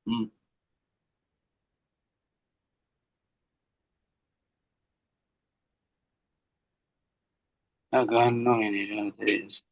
Mm. Acá no general de eso.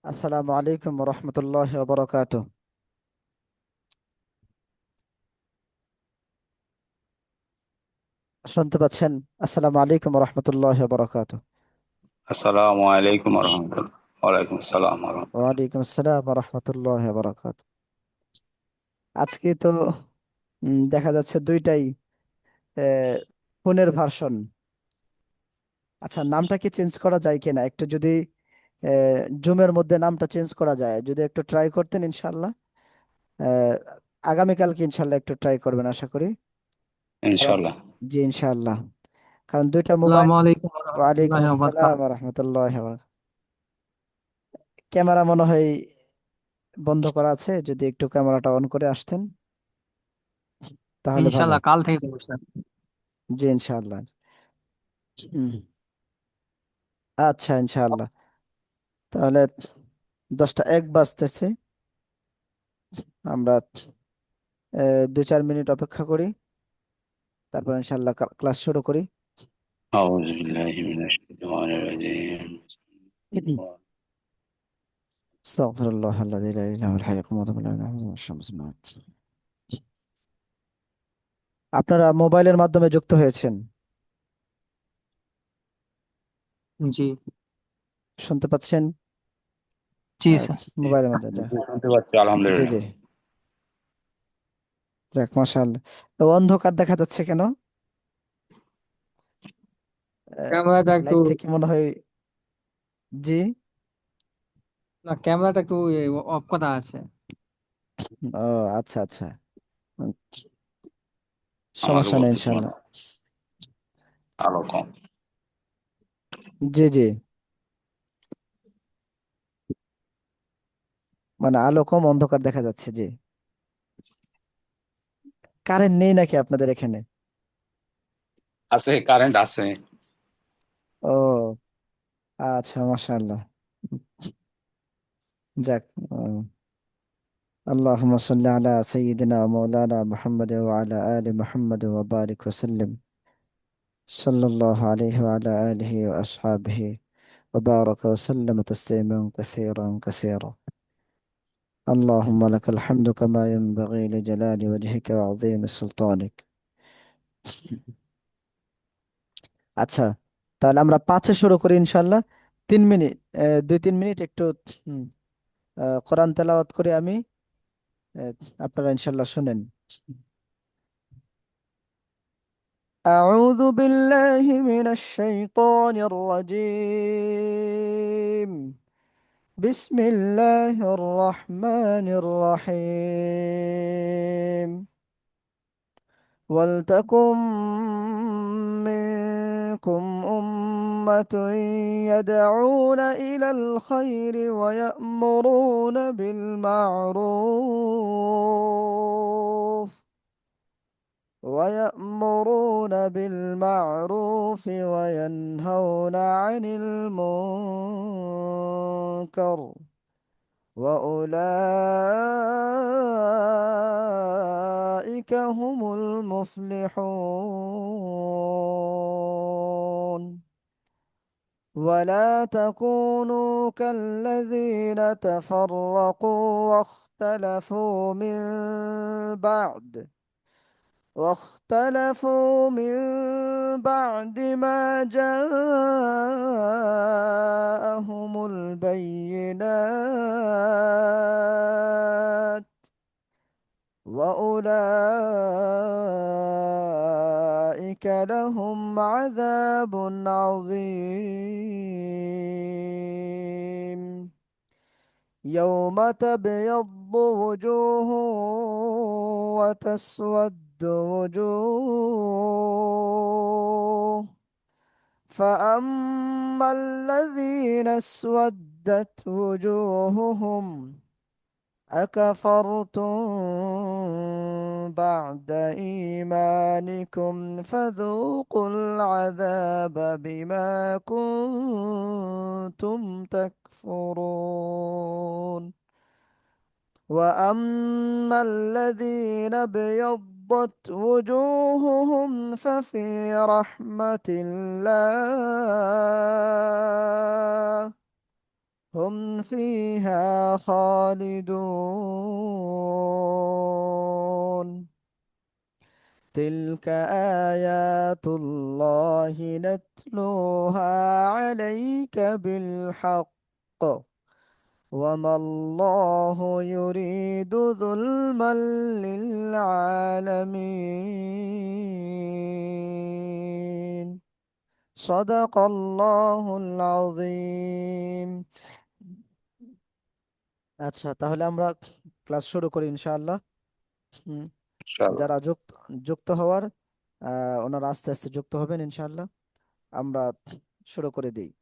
আসসালামু আলাইকুম রহমতুল্লাহ বরকাত। শুনতে পাচ্ছেন? আসসালামু আলাইকুম রহমতুল্লাহ বরকাত। আসসালামু আলাইকুম রহমতুল্লাহ। ওয়ালাইকুম আসসালাম রহমতুল্লাহ। ওয়ালাইকুম আসসালাম রহমতুল্লাহ বরকাত। আজকে তো দেখা যাচ্ছে দুইটাই আহ, ফোনের ভার্সন। আচ্ছা, নামটা কি চেঞ্জ করা যায় কিনা একটু যদি জুমের মধ্যে নামটা চেঞ্জ করা যায়, যদি একটু ট্রাই করতেন ইনশাল্লাহ। আহ, আগামীকালকে ইনশাল্লাহ একটু ট্রাই করবেন আশা করি। কারণ ইনশাল্লাহ। জি ইনশাল্লাহ, কারণ দুইটা মোবাইল। আসসালামু আলাইকুম ওয়ালাইকুম রহমতুল্লাহি ওয়া আসসালাম বারাকাতুহু। রহমতুল্লাহ। ক্যামেরা মনে হয় বন্ধ করা আছে, যদি একটু ক্যামেরাটা অন করে আসতেন তাহলে ভালো ইনশাআল্লাহ হতো। কাল থেকে করবো স্যার। জি ইনশাআল্লাহ। হুম, আচ্ছা ইনশাআল্লাহ। তাহলে 10টা 1 বাজতেছে, আমরা 2-4 মিনিট অপেক্ষা করি, তারপর ইনশাআল্লাহ ক্লাস শুরু করি। আউযু বিল্লাহি মিনাশ শাইতানির রাজিম। আস্তাগফিরুল্লাহ আল্লাযী লা ইলাহা ইল্লা হুয়াল হাইয়্যুল কাইয়্যুম। আপনারা মোবাইলের মাধ্যমে যুক্ত হয়েছেন, জি শুনতে পাচ্ছেন? জি আহ, স্যার। মোবাইলের মাধ্যমে জি, শুনতে পাচ্ছি জি আলহামদুলিল্লাহ। জি। যাক মাশাআল্লাহ। তো অন্ধকার দেখা যাচ্ছে কেন? ক্যামেরাটা একটু, লাইট থেকে মনে হয়। জি। না ক্যামেরাটা একটু অফ করা আছে। ও আচ্ছা আচ্ছা। উম, আমাকে সমস্যা নেই বলতেছি ইনশাল্লাহ। মানে আলো কম। জি জি, মানে আলো কম, অন্ধকার দেখা যাচ্ছে, জি। কারেন্ট নেই নাকি আপনাদের এখানে? আছে, কারেন্ট আছে। ও আচ্ছা মাশাআল্লাহ। যাক। اللهم صل على سيدنا مولانا محمد وعلى آل محمد وبارك وسلم. صلى الله عليه وعلى آله وأصحابه وبارك وسلم تسليما كثيرا كثيرا. اللهم لك الحمد كما ينبغي لجلال وجهك وعظيم سلطانك. আচ্ছা, তাহলে আমরা 5-এ শুরু করি ইনশাল্লাহ। 3 মিনিট, 2-3 মিনিট একটু হুম, কোরআন তেলাওয়াত করে আমি, আহ, আপনারা ইনশাল্লাহ শুনেন। أعوذ بالله من الشيطان الرجيم. بسم الله الرحمن الرحيم. ولتكن منكم أمة يدعون إلى الخير ويأمرون بالمعروف وينهون عن المنكر، وأولئك هم المفلحون. ولا تكونوا كالذين تفرقوا واختلفوا من بعد ما جاءهم البينات، وأولئك لهم عذاب عظيم. يوم تبيض وجوه وتسود وجوه، فأما الذين اسودت وجوههم أكفرتم بعد إيمانكم فذوقوا العذاب بما كنتم تكفرون. وأما الذين ابيضت وجوههم ففي رحمة الله هم فيها خالدون. تلك آيات الله نتلوها عليك بالحق، وما الله يريد ظلما للعالمين. صدق الله العظيم। আচ্ছা, তাহলে আমরা ক্লাস শুরু করি ইনশাআল্লাহ। হুম, ইনশাআল্লাহ। যারা যুক্ত যুক্ত হওয়ার, ওনারা আস্তে আস্তে যুক্ত হবেন ইনশাআল্লাহ। আমরা শুরু করে দিই।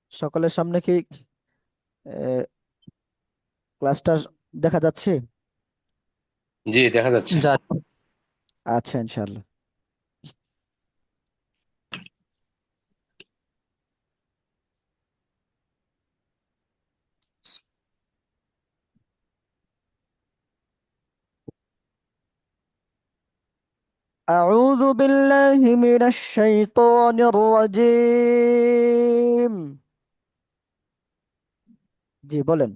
সকলের সামনে কি আহ, ক্লাসটা দেখা যাচ্ছে? জি, দেখা যাচ্ছে। যাচ্ছে। আচ্ছা, ইনশাআল্লাহ। أعوذ بالله من الشيطان الرجيم। জি বলেন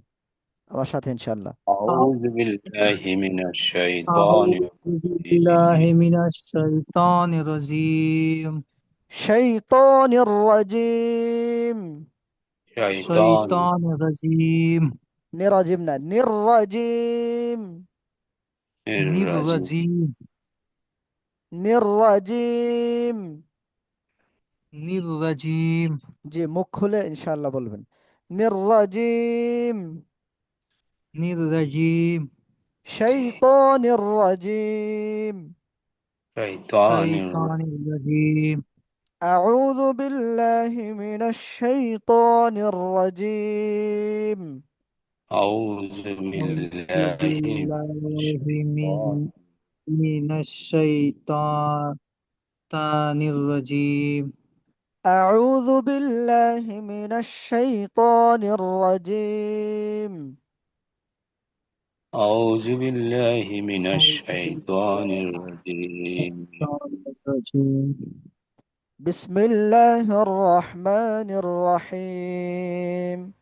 আমার সাথে ইনশাআল্লাহ। أعوذ بالله من الشيطان أعوذ بالله الرجيم. من الشيطان الرجيم. شيطان الرجيم. شيطان الشيطان الرجيم. نراجمنا نرجيم. الرجيم. الرجيم. نرجيم। الرجيم. জি, মুখ খুলে ইনশাআল্লাহ বলবেন। নির্রাজিম। الرجيم. شيطان الرجيم. شيطان الشيطان الرجيم. أعوذ بالله من الشيطان الرجيم. أعوذ أعوذ بالله من بالله الشيطان. من الشيطان الرجيم. أعوذ بالله من الشيطان الرجيم. أعوذ بالله من أعوذ الشيطان الرجيم. بالله الرجيم. بسم الله الرحمن الرحيم.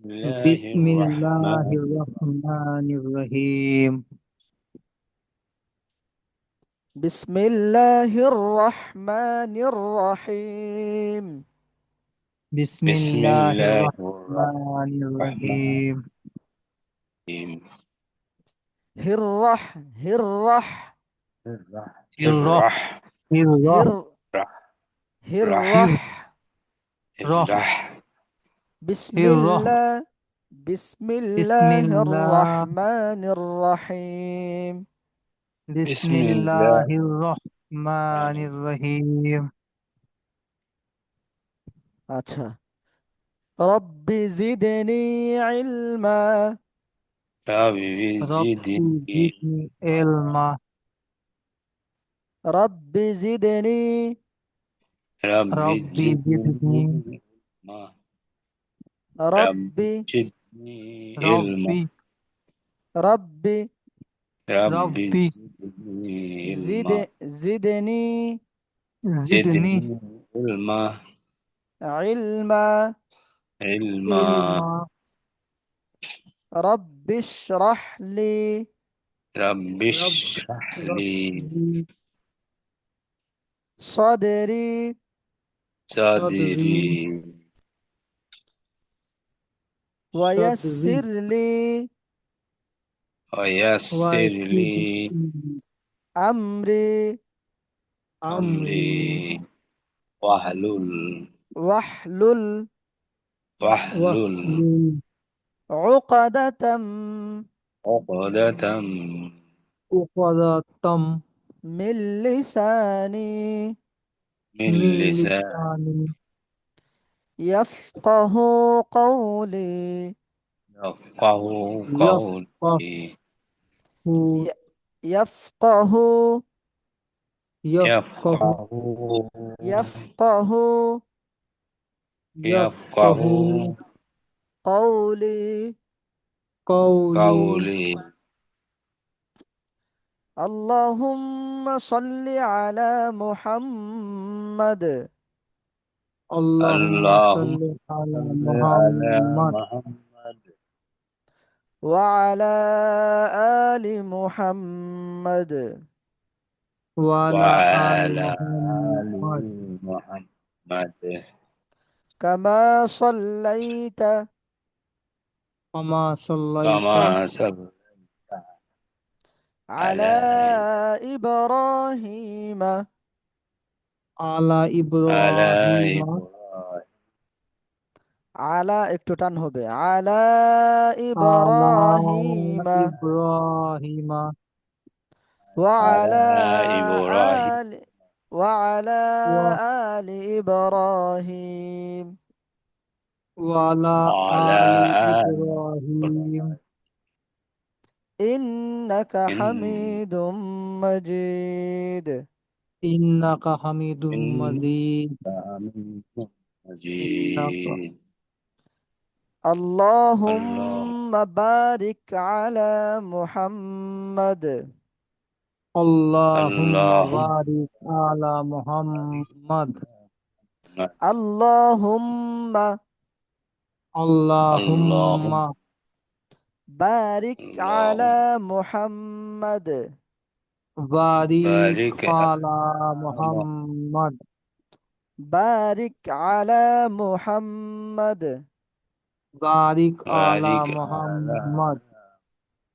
بسم الله بسم الله الرحمن الرحمن الرحيم. بسم الله الرحمن الرحيم. بسم بسم الله الله الرحمن الرحمن الرحيم. الرحيم. هرح هرح. الرح الرح الرح هر رح هرح. رح الرح الرح. بسم الرح. الله. بسم بسم الله الله. الرحمن الرحيم. بسم بسم الله الله الرحمن الرحمن الرحيم. আচ্ছা। رب زدني علما. ربي رب زدني زدني علما. رب زدني. ربي رب زدني. زدني علما. رب. ربي زدني رب. علما. رب ربي رب زدني زد علما. زدني زدني زدني علما. علما. علما. علما. رب اشرح لي ربي رب اشرح اشرح لي لي صدري صدري. صدري صدري ويسر لي ويسر ويسر لي لي أمري. أمري. أمري واحلل واحلل واحلل واحلل عقدة عقدة عقدة من لساني من من لسان لساني يفقه قولي. يفقه يفقه قولي. ي- يفقه يفقه يفقه يفقه يفقه يفقه قولي. قولي. قولي. اللهم صل على محمد اللهم اللهم صل على صل على محمد محمد وعلى آل محمد وعلى آل وعلى آل محمد محمد كما صليت كما صليت كما صليت على على إبراهيم على على إبراهيم إبراهيم على একটু টান হবে على على إبراهيم إبراهيم وعلى على إبراهيم آل وعلى و- آل إبراهيم وعلى وعلى آل آل إبراهيم إبراهيم إنك إن حميد مجيد إنك حميد إنك مجيد حميد إنك مجيد الله اللهم بارك على محمد اللهم اللهم بارك على بارك محمد على اللهم اللهم اللهم بارك اللهم على محمد بارك بارك على على محمد بارك على محمد بارك على بارك على محمد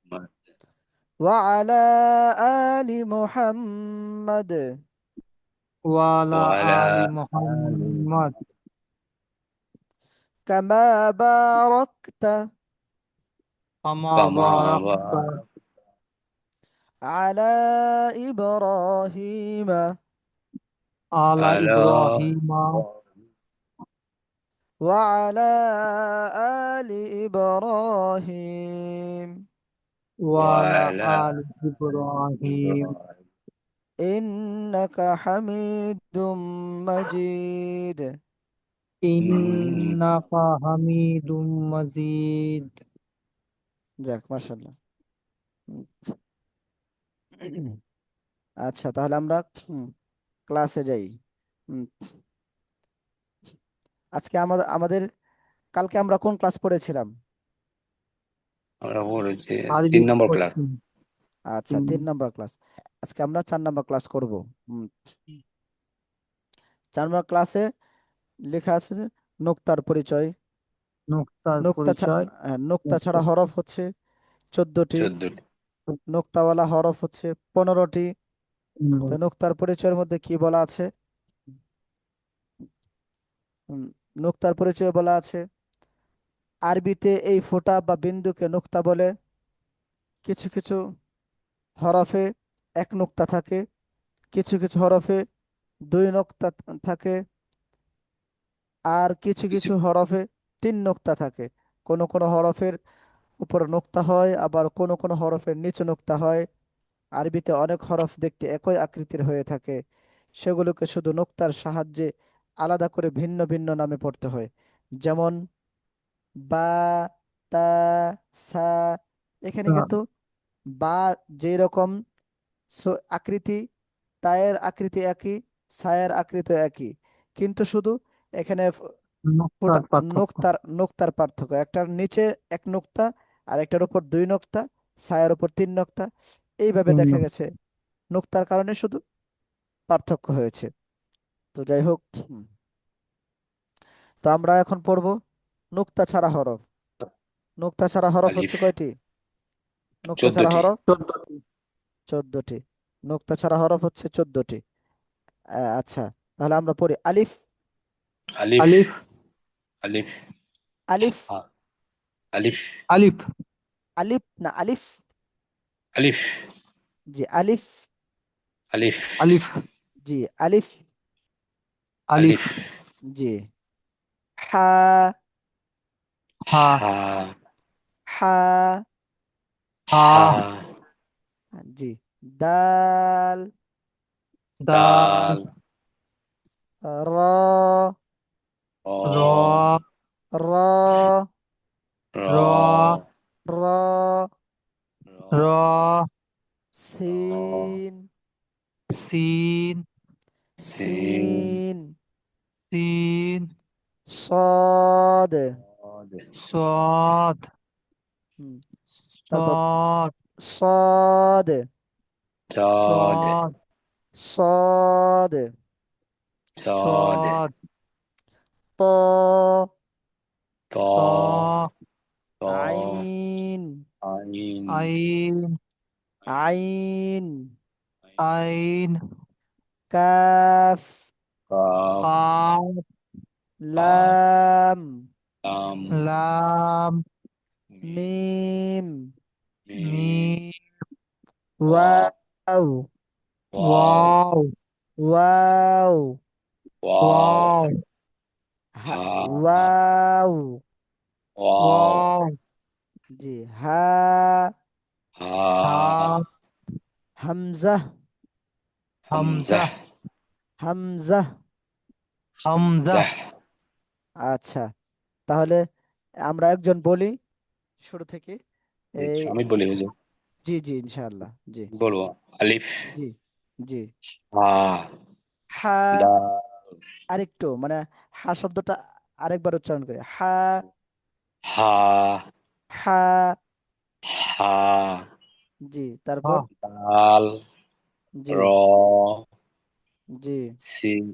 محمد وعلى آل محمد وعلى آل وعلى آل محمد كما باركت كما كما باركت بارك على إبراهيم على على إبراهيم إبراهيم وعلى آل إبراهيم وعلى وعلى آل إبراهيم إبراهيم إنك حميد مجيد إن إنك حميد مجيد যাক মাশাআল্লাহ আচ্ছা তাহলে আমরা ক্লাসে যাই হুম, আজকে আমাদের কালকে আমরা কোন ক্লাস পড়েছিলাম আমরা পড়েছি আরবি 3 নম্বর ক্লাস পড়ছি। আচ্ছা 3 নম্বর ক্লাস আজকে আমরা 4 নম্বর ক্লাস করব হুম, 4 নম্বর ক্লাসে লেখা আছে যে নোক্তার পরিচয় নুক্তার নোক্তা পরিচয় নোক্তা ছাড়া হরফ হচ্ছে 14টি 14টি নোক্তাওয়ালা হরফ হচ্ছে 15টি তো হুম, নোক্তার পরিচয়ের মধ্যে কি বলা আছে হুম, নোক্তার পরিচয় বলা আছে আরবিতে এই ফোঁটা বা বিন্দুকে নোক্তা বলে কিছু কিছু হরফে এক নোক্তা থাকে কিছু কিছু হরফে 2 নোক্তা থাকে আর কিছু কিছু কিছু হরফে 3 নোক্তা থাকে কোনো কোনো হরফের উপর নোক্তা হয় আবার কোনো কোনো হরফের নিচে নোক্তা হয় আরবিতে অনেক হরফ দেখতে একই আকৃতির হয়ে থাকে সেগুলোকে শুধু নোক্তার সাহায্যে আলাদা করে ভিন্ন ভিন্ন নামে পড়তে হয় যেমন বা তা সা এখানে কিন্তু বা যেই রকম আকৃতি তায়ের আকৃতি একই সায়ের আকৃতি একই কিন্তু শুধু এখানে ফোঁটা নুক্তার পার্থক্য নোক্তার পার্থক্য একটার নিচে 1 নোক্তা আর একটার উপর 2 নোক্তা ছায়ার উপর 3 নোক্তা এইভাবে দেখা হুম, গেছে নোক্তার কারণে শুধু পার্থক্য হয়েছে তো যাই হোক তো আমরা এখন পড়ব নোক্তা ছাড়া হরফ নোক্তা ছাড়া হরফ আলিফ হচ্ছে কয়টি নোক্তা ছাড়া 14টি হরফ 14টি 14টি নোক্তা ছাড়া হরফ হচ্ছে 14টি আচ্ছা তাহলে আমরা পড়ি আলিফ আলিফ আলিফ আলিফ আলিফ আ- আলিফ আলিফ আলিফ না আলিফ আলিফ জি আলিফ আলিফ আলিফ জি আলিফ আলিফ আলিফ জি হা হা হা হা হা হা জি দাল দাল দাল র র র র র র র র সিন সিন سين সিন সিন صاد صاد হুম, তারপর صاد صاد صاد صاد صاد صاد صاد طا طا طا طا عين عين عين عين عين كاف قاف قاف قاف لام لام لام ميم ميم ميم واو واو واو واو واو واو واو ها واو واو واو জি হা ها ها হামজা همزة همزة হামজা همزة همزة আচ্ছা তাহলে আমরা একজন বলি শুরু থেকে এই আমি বলি হুজুর জি জি ইনশাআল্লাহ জি বলবো আলিফ জি জি হা হা দাল আরেকটু মানে হা শব্দটা আরেকবার উচ্চারণ করি হা হা হা হা জি তারপর ها দাল জি র জি সিন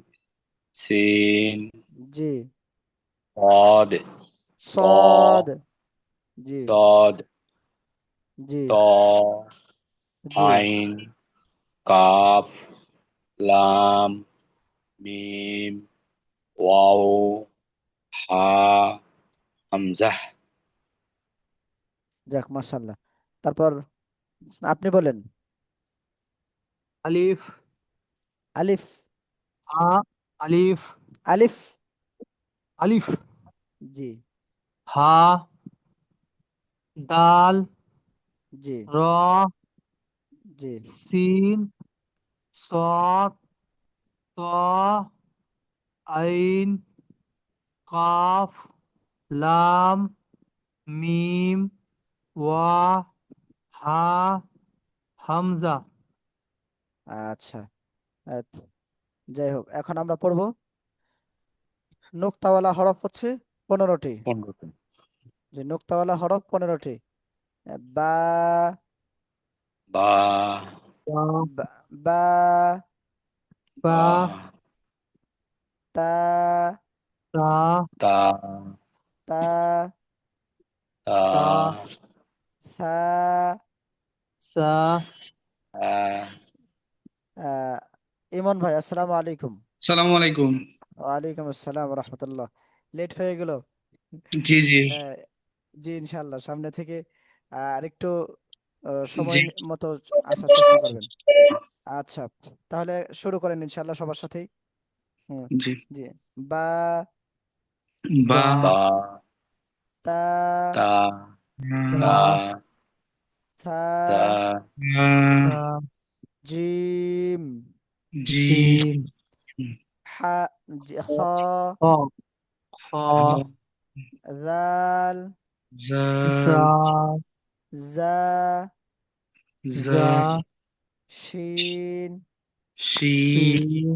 সিন জি صاد طا সদ জি صاد জি طا জি عين কাফ লাম মিম ওয়াও হা হামজাহ যাক মাশাআল্লাহ তারপর আপনি বলেন ألف আলিফ ها ألف আলিফ ألف জি ها دال জি را জি سين صاد طا عين قاف لام ميم وا হা হামজা আচ্ছা আহ, যাই হোক এখন আমরা পড়বো নোক্তাওয়ালা হরফ হচ্ছে 15টি 15 যে নোক্তাওয়ালা হরফ 15টি বা বা বা বা বা, বা বা তা তা তা তা তা তা সা সা আহ, ইমন ভাই আসসালামু আলাইকুম সালামু আলাইকুম। ওয়ালাইকুম আসসালাম রহমতুল্লাহ লেট হয়ে গেল জি জি আহ, জি ইনশাল্লাহ সামনে থেকে আরেকটু জি সময় মতো আসার চেষ্টা করবেন আচ্ছা তাহলে শুরু করেন ইনশাল্লাহ সবার সাথেই হুম, জি। জি বা বা বা বা তা তা তা তা সা তা আহ, তা জিম জি জিম হা খ খ খ দাল জাল জাল জা জা জাল শিন শিন সিন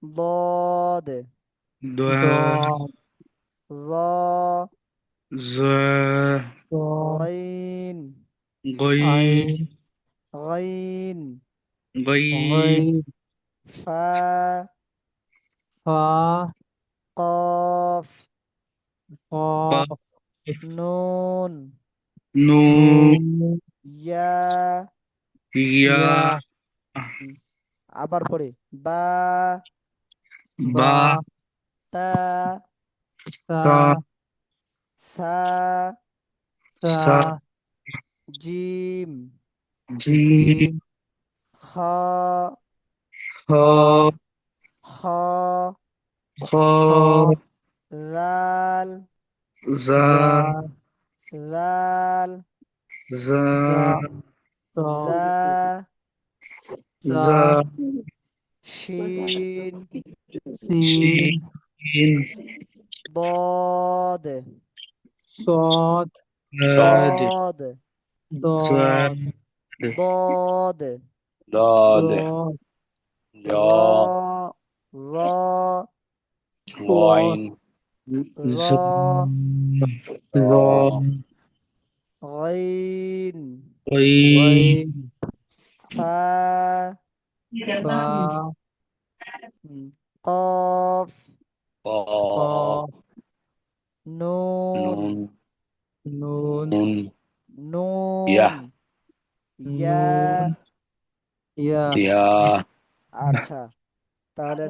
ضاد দাল দদ ظا জা দ غين গইন আইন غين গইন গাইন فا ফা قاف কফ কফ نون নুন নুন يا ইয়া ইয়া আবার পড়ি বা বা বা তা তা তা সা সা সা জিম জি জিম খা খ খ خا খ খ দাল জাল জাল দাল জাল জাল দ জা জা জা শিন সিন শিন ضاد صاد দাদ ضاد ضاد জাল ضاد ضاد ضاد জ র র গইন র র গইন ওয়াইন ফা ফা কফ কফ নুন নুন নুন নুন ইয়া নুন ইয়া নুন ইয়া ইয়া আচ্ছা তাহলে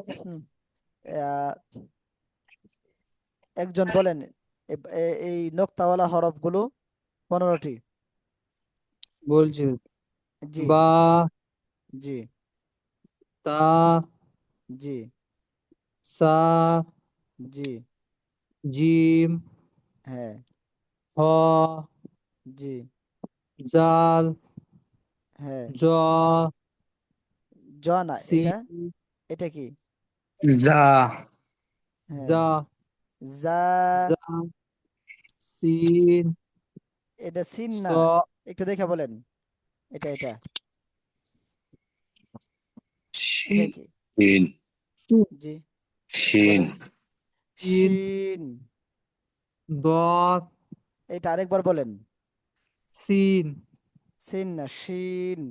আহ, একজন বলেন এই নোক্তাওয়ালা হরফগুলো 15টি। বলছি জি বা জি তা জি সা জি জিম হ্যাঁ হ জি জাল হ্যাঁ জ জ না সিন এটা কি যা হ্যাঁ জা জা জা সিন এটা সিন স না, একটু দেখে বলেন এটা এটা এটা শিন কি শিন সিন জি শিন বলেন সিন শিন দত এটা আরেকবার বলেন সিন সিন না শিন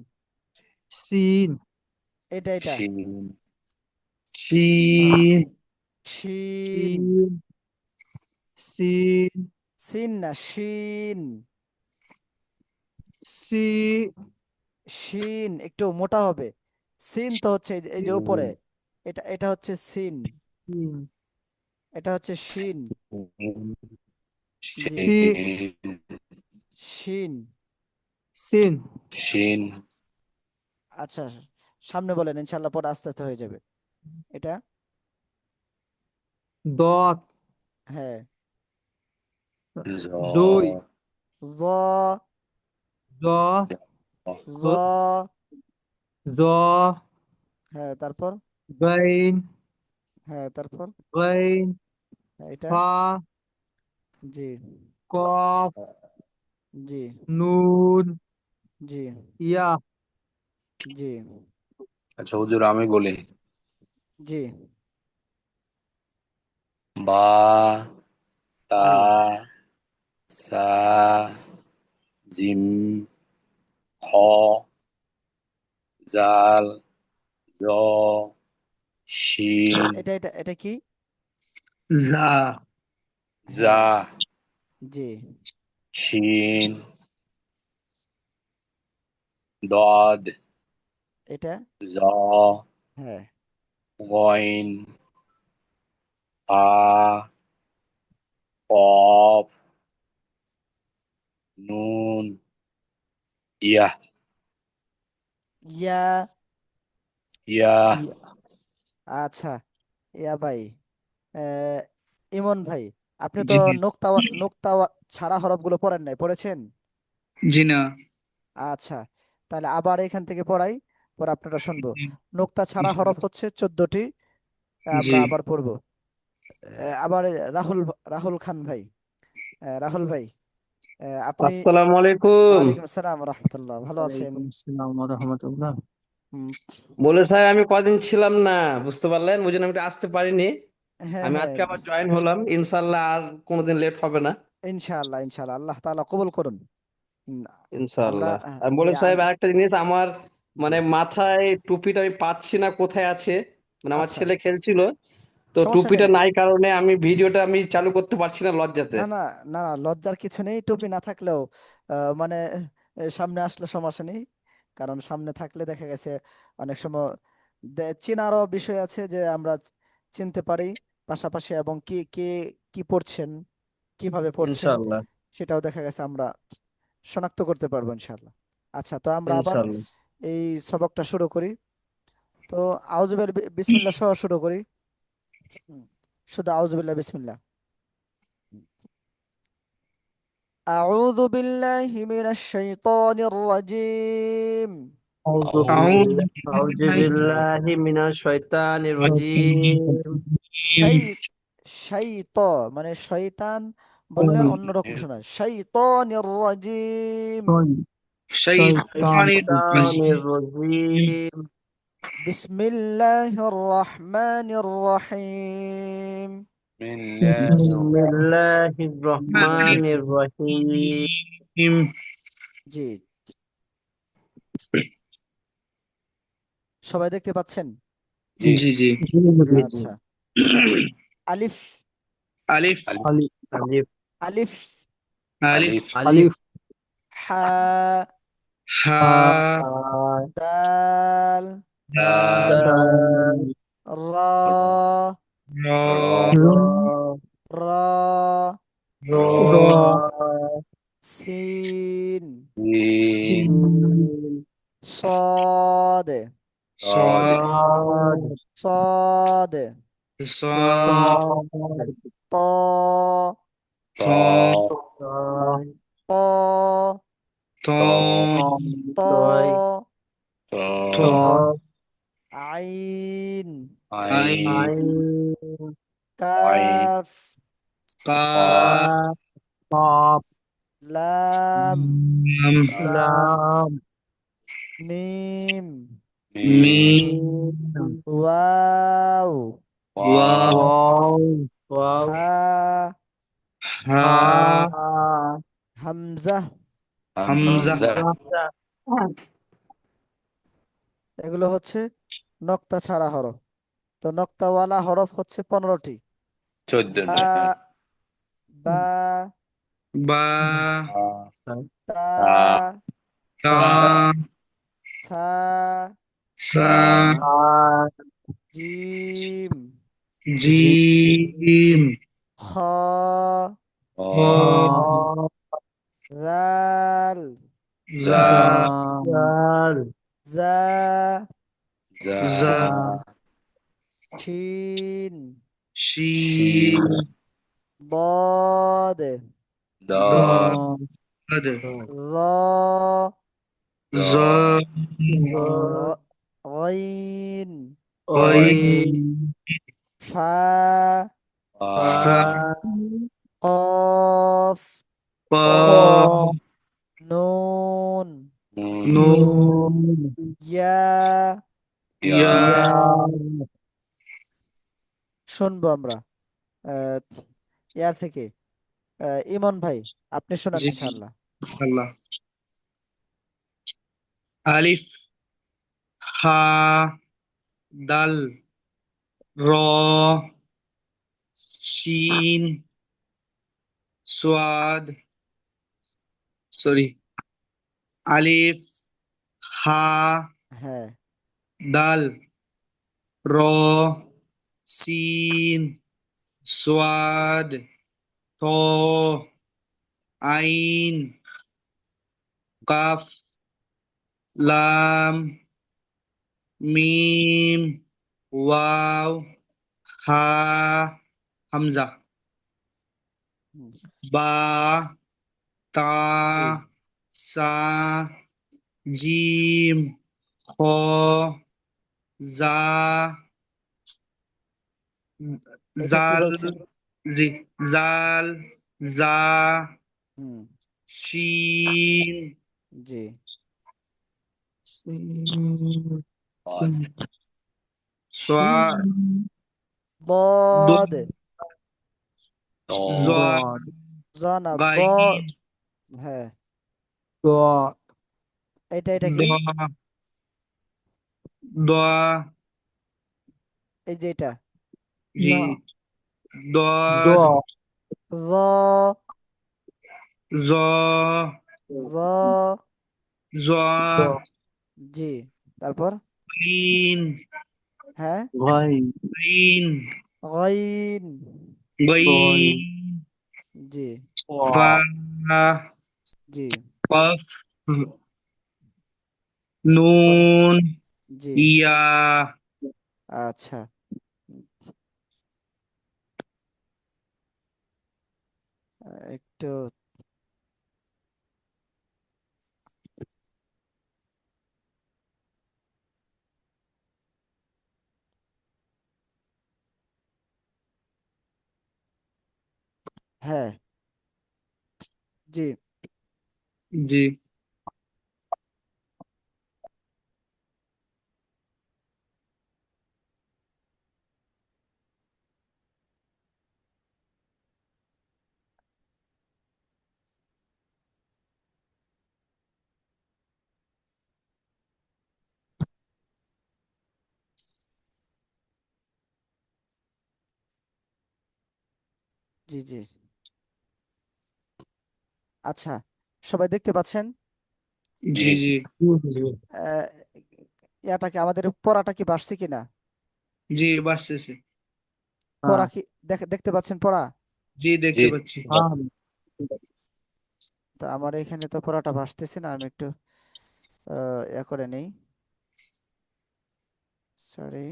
সিন এটা এটা শিন চিন শিন সিন সিন সিন না শিন সি শিন একটু মোটা হবে। সিন তো হচ্ছে এই যে উপরে, এটা এটা হচ্ছে সিন, সিন এটা হচ্ছে শিন। জি সি শিন। সিন শিন আচ্ছা সামনে বলেন, ইনশাল্লাহ পরে আস্তে আস্তে হয়ে যাবে এটা। দত হ্যাঁ জ দুই জ জ জ জ হ্যাঁ তারপর গাইন হ্যাঁ তারপর গাইন হ্যাঁ, এটা ফা জি কফ জি নুন জি ইয়া জি আচ্ছা হুজুর আমি বলি জি বা তা জি সা জিম খ জাল জ শিন এটা কি যা জা হ্যাঁ জি শিন দদ এটা জ হ্যাঁ গইন আ কফ নুন ইয়া ইয়া ইয়া ইয়া আচ্ছা ইয়া ভাই, আহ, ইমন ভাই, আপনি তো জি নোক্তা নোক্তা ছাড়া হরফগুলো পড়েন নাই, পড়েছেন? জি না আচ্ছা তাহলে আবার এখান থেকে পড়াই, পরে আপনারা শুনবো। জি নোক্তা ছাড়া হরফ হচ্ছে 14টি, জি আমরা আবার পড়বো। আবার রাহুল রাহুল খান ভাই, রাহুল ভাই, আপনি আসসালামু আলাইকুম। ওয়ালাইকুম আসসালাম রহমতুল্লাহ, ভালো আছেন? ওয়ালাইকুম আসসালাম ওয়া রাহমাতুল্লাহ হুম, বলে সাহেব আমি কদিন ছিলাম না, বুঝতে পারলেন, বুঝলেন, আমি একটু আসতে পারিনি। হ্যাঁ আমি হ্যাঁ আজকে আবার জয়েন হলাম, ইনশাল্লাহ আর কোনোদিন লেট হবে না। ইনশাআল্লাহ ইনশাআল্লাহ আল্লাহ তাআলা কবুল করুন। হুম, আমরা ইনশাল্লাহ। আর জি বলে সাহেব আরেকটা জিনিস, আমার জি মানে মাথায় টুপিটা আমি পাচ্ছি না কোথায় আছে, মানে আমার আচ্ছা ছেলে খেলছিল, তো সমস্যা টুপিটা নেই। নাই কারণে আমি ভিডিওটা আমি চালু করতে পারছি না লজ্জাতে। না না না না, লজ্জার কিছু নেই, টুপি না থাকলেও মানে সামনে আসলে সমস্যা নেই, কারণ সামনে থাকলে দেখা গেছে অনেক সময় চেনারও বিষয় আছে যে আমরা চিনতে পারি পাশাপাশি, এবং কি কে কি পড়ছেন, কিভাবে পড়ছেন, ইনশাল্লাহ সেটাও দেখা গেছে আমরা শনাক্ত করতে পারবো ইনশাল্লাহ। আচ্ছা তো আমরা আবার ইনশাল্লাহ। এই সবকটা শুরু করি। তো আউযুবিল্লাহ বিসমিল্লাহ সহ শুরু করি। হুম, শুধু আউযুবিল্লাহ বিসমিল্লাহ। أعوذ بالله من الشيطان الرجيم. আউযু আউযু أعوذ বিল্লাহ আউযু بالله বিল্লাহি মিনাশ শয়তানির রাজিম। শাই الرجيم শাইত মানে শয়তান বললে অন্যরকম শোনায়, শাইতানির রাজিম। শয়তান شيطان শয়তান الرجيم শয়তানির রাজিম। বিসমিল্লাহির রহমানির রহিম। من بسم الله বিসমিল্লাহির الرحمن রহমানির রহিম। الرحيم. জি, সবাই দেখতে পাচ্ছেন? جي জি জি জি জি জি। আচ্ছা, আলিফ, আলিফ আলিফ আলিফ আলিফ, আলিফ ألف আলিফ হা, হা দাল, দাল দাল রা, র را রা, র সিন, سين সিন صاد، صاد صاد صاد، صاد صاد طا، طا طاء طا، ط طاء طا طاء عين، عين عين عين كاف، قاف قاف قاف لام، لام لام ميم، ميم ميم واو، واو واو واو واو ها، হা ها হামজা। হামজা همزة এগুলো হচ্ছে নক্তা ছাড়া হরফ। তো নক্তাওয়ালা হরফ হচ্ছে 15টি। চোদ্দ আ, বা, বা তা, তা সা, সা জিম, জিম খ, খ খ দাল, যা دال জা, যা যা শিন, শিন শিন বদ, দদ দদ র, জ গ- গইন, গইন ফা, ফা ফা কফ, ক নুন, নুন নুন ইয়া। ইয়া ইয়া শুনবো আমরা আহ, ইয়ার থেকে। ইমন ভাই, আপনি শোনান জি ইনশাআল্লাহ। আল্লাহ আলিফ হা দাল র শিন সোয়াদ সরি আলিফ হা হ্যাঁ, দাল র সিন সোয়াদ ত আইন কাফ লাম মিম ওয়াও হা হামজা হুম, বা তা জি, সা জিম খ জা এটা কি জাল বলছি? জি জাল জা হুম, শিন জি, সিন ضاد সোয়া দো বদ, জোয়া ضاد জানা ব, গাইন হ্যাঁ, ضاد এটা কি? দোয়া দোয়া এই যে এটা জি না দোয়াদ ضاد র, জ র, জোয়া জি, তারপর ইন হ্যাঁ, غين ইন গইন, গইন জি, ফা জি, কফ তারপর নুন জি, ইয়া আচ্ছা, একটু হ্যাঁ, জি, জি জি জি। আচ্ছা, সবাই দেখতে পাচ্ছেন? জি জি জি। আহ, ইয়াটা কি আমাদের পড়াটা কি বাড়ছে কিনা? জি বাসতেছে। পড়া হ্যাঁ কি দেখতে পাচ্ছেন পড়া? জি জি দেখতে পাচ্ছি। হ্যাঁ তো আমার এখানে তো পড়াটা ভাসতেছে না, আমি একটু ইয়া করে নেই। সরি।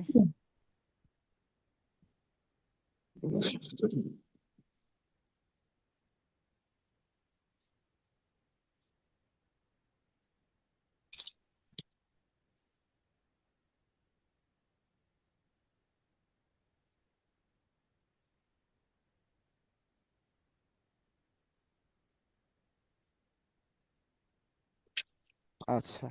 আচ্ছা,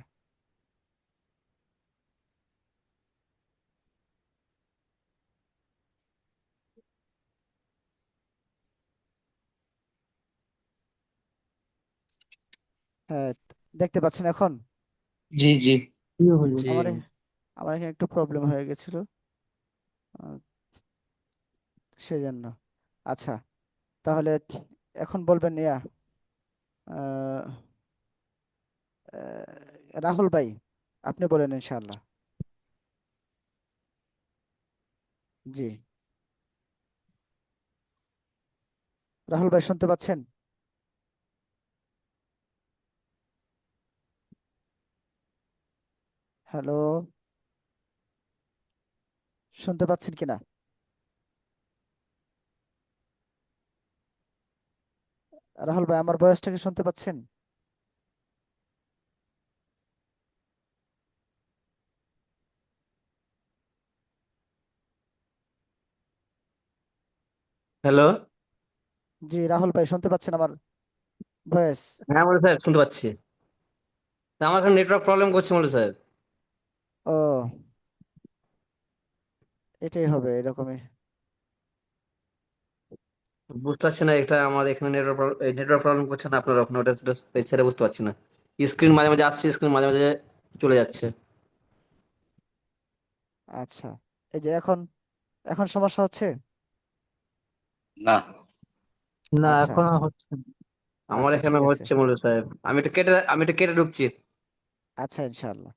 হ্যাঁ, দেখতে পাচ্ছেন এখন? জি জি কি হলো? জি। আমার আমার এখানে একটু প্রবলেম হয়ে গেছিল, আহ, সেজন্য। আচ্ছা, তাহলে এখন বলবেন ইয়া আহ, রাহুল ভাই, আপনি বলেন ইনশাআল্লাহ। জি, রাহুল ভাই শুনতে পাচ্ছেন? হ্যালো, শুনতে পাচ্ছেন কিনা? রাহুল ভাই, আমার ভয়েসটাকে শুনতে পাচ্ছেন? হ্যালো। জি, রাহুল ভাই শুনতে পাচ্ছেন আমার ভয়েস? হ্যাঁ বলে স্যার, শুনতে পাচ্ছি। তা আমার এখানে নেটওয়ার্ক প্রবলেম করছে বলে স্যার। ও, এটাই হবে এরকমই। বুঝতে পারছি না, এটা আমার এখানে নেটওয়ার্ক প্রবলেম করছে না আপনার ওখানে, ওটা সেটা বুঝতে পারছি না। স্ক্রিন মাঝে মাঝে আসছে, স্ক্রিন মাঝে মাঝে চলে যাচ্ছে। আচ্ছা, এই যে এখন এখন সমস্যা হচ্ছে? না। না আচ্ছা এখন আর হচ্ছে না। আমার আচ্ছা, এখানে ঠিক আছে। হচ্ছে মনে সাহেব। আমি একটু কেটে ঢুকছি। আচ্ছা, ইনশাআল্লাহ,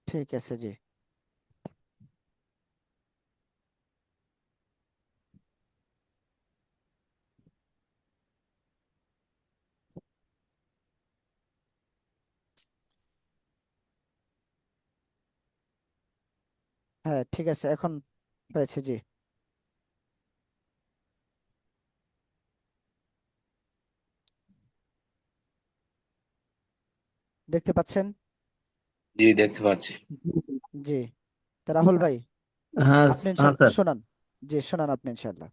ঠিক আছে। জি, হ্যাঁ, ঠিক আছে, এখন হয়েছে। জি, দেখতে পাচ্ছেন? জি দেখতে পাচ্ছি। জি, তা রাহুল ভাই, হ্যাঁ। আপনি হ্যাঁ স্যার। শোনান। জি, শোনান আপনি ইনশাআল্লাহ।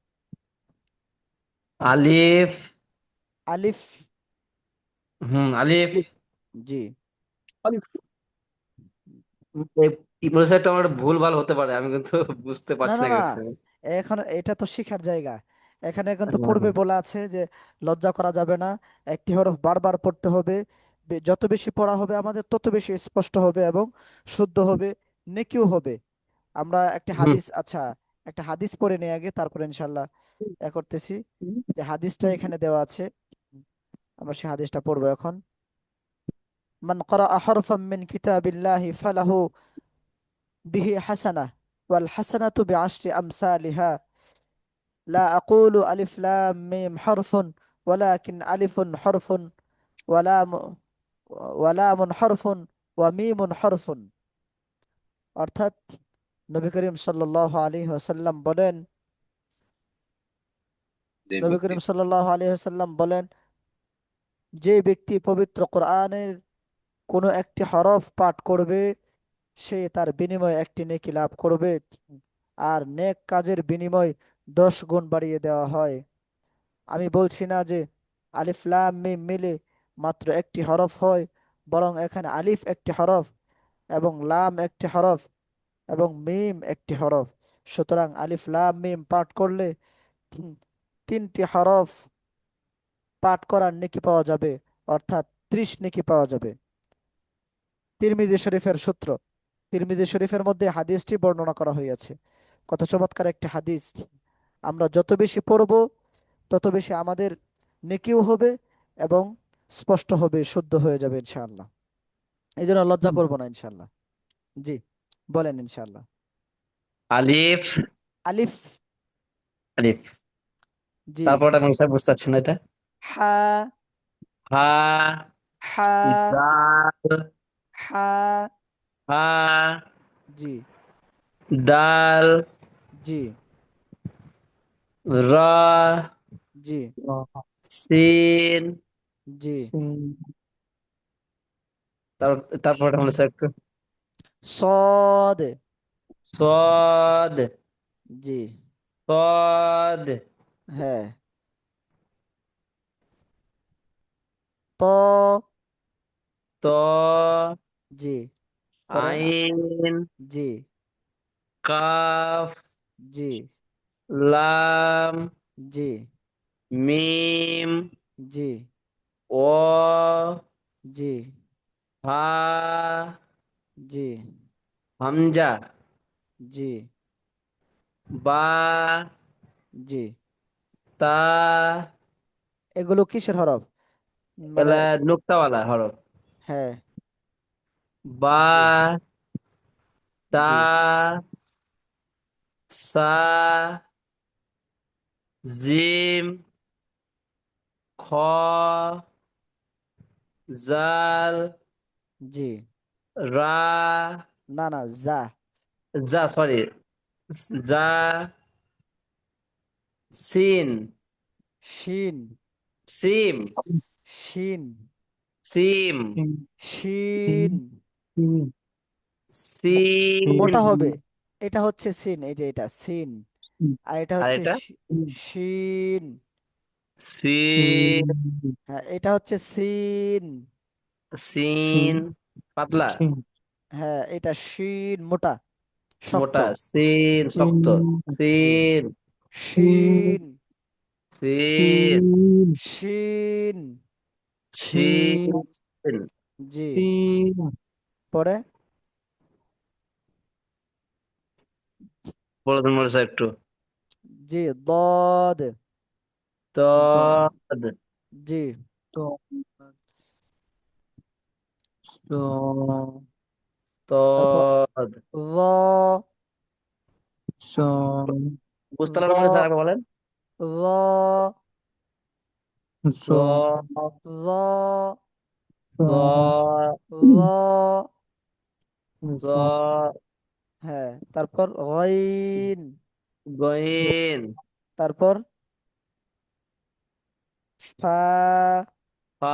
আলিফ। আলিফ। আলিফ। জি, মনে সাহেব, আমার ভুল ভাল হতে পারে, আমি কিন্তু বুঝতে না পারছি না না না, কিছু। এখন এটা তো শিখার জায়গা। এখানে কিন্তু পূর্বে হ্যাঁ। বলা আছে যে লজ্জা করা যাবে না, একটি হরফ বারবার পড়তে হবে। যত বেশি পড়া হবে আমাদের তত বেশি স্পষ্ট হবে এবং শুদ্ধ হবে, নেকিও হবে। আমরা একটা হুম। হাদিস, আচ্ছা, একটা হাদিস পড়ে নিয়ে আগে, তারপরে ইনশাল্লাহ করতেছি। যে হাদিসটা এখানে দেওয়া আছে, আমরা সেই হাদিসটা পড়বো এখন। মান ক্বারাআ হরফাম মিন কিতাবিল্লাহি ফালাহু বিহি হাসানাহ ওয়াল হাসানাতু বিআশরি আমসালিহা লা আকুলু আলিফ লাম মিম হরফুন ওয়ালাকিন আলিফুন হরফুন ওয়ালাম ওয়ালামুন হরফুন ওয়া মিমুন হরফুন। অর্থাৎ নবী করিম সাল্লাল্লাহু আলাইহি ওয়াসাল্লাম বলেন, যে নবী ব্যক্তি করিম সাল্লাল্লাহু আলাইহি ওয়াসাল্লাম বলেন, যে ব্যক্তি পবিত্র কোরআনের কোনো একটি হরফ পাঠ করবে সে তার বিনিময়ে একটি নেকি লাভ করবে, আর নেক কাজের বিনিময় 10 গুণ বাড়িয়ে দেওয়া হয়। আমি বলছি না যে আলিফ লাম মিম মিলে মাত্র একটি হরফ হয়, বরং এখানে আলিফ একটি হরফ এবং লাম একটি হরফ এবং মিম একটি হরফ। সুতরাং আলিফ লাম মিম পাঠ করলে উম, 3টি হরফ পাঠ করার নেকি পাওয়া যাবে, অর্থাৎ 30 নেকি পাওয়া যাবে। তিরমিজি শরীফের সূত্র, তিরমিজি শরীফের মধ্যে হাদিসটি বর্ণনা করা হয়েছে। কত চমৎকার একটি হাদিস! আমরা যত বেশি পড়ব তত বেশি আমাদের নেকিও হবে এবং স্পষ্ট হবে, শুদ্ধ হয়ে যাবে ইনশাআল্লাহ। এই জন্য লজ্জা করব না ইনশাআল্লাহ। জি, বলেন ইনশাআল্লাহ। আলিফ। আলিফ। আলিফ। জি। তারপরটা মনে স্যার বুঝতে পারছি না এটা। হা। হা। হা। দাল। হা। হা। জি। দাল। জি। র। জি। সিন। জি। তারপরটা মনে স্যার একটু। সদ। সদ। জি। সদ। হ্যাঁ। ত। ত। জি। পরে আইন। জি। কাফ। জি। লাম। জি। মিম। জি। ও। জি। হা। জি। হামজা। জি। বা। জি। তা। এগুলো কিসের হরফ? মানে এলা নুক্তাওয়ালা হরফ। হ্যাঁ। বা। জি। তা। জি। সা। জিম। খ। জাল। জি। রা। না না, যা। যা, সরি। যা। সিন। শিন। সিম। শিন। সিম। শিন। ম- মোটা সিন। হবে। এটা হচ্ছে সিন, এই যে এটা সিন। আর এটা আর হচ্ছে এটা শিন। সিন। হ্যাঁ, এটা হচ্ছে সিন। সিন পাতলা। হ্যাঁ, এটা শিন মোটা, শক্ত। মোটা। সিন শক্ত। জি। সিন। শিন। সিন। শিন। সিন। জি। পরে বলো তুমি বলেছো একটু। জি। দদ। তদ। জি। তারপর তদ। র। বুঝতে র। পারলাম মনে স্যার বলেন। র। র। র। র। র। জ। হ্যাঁ, তারপর গইন। গইন। তারপর ফা। ফা।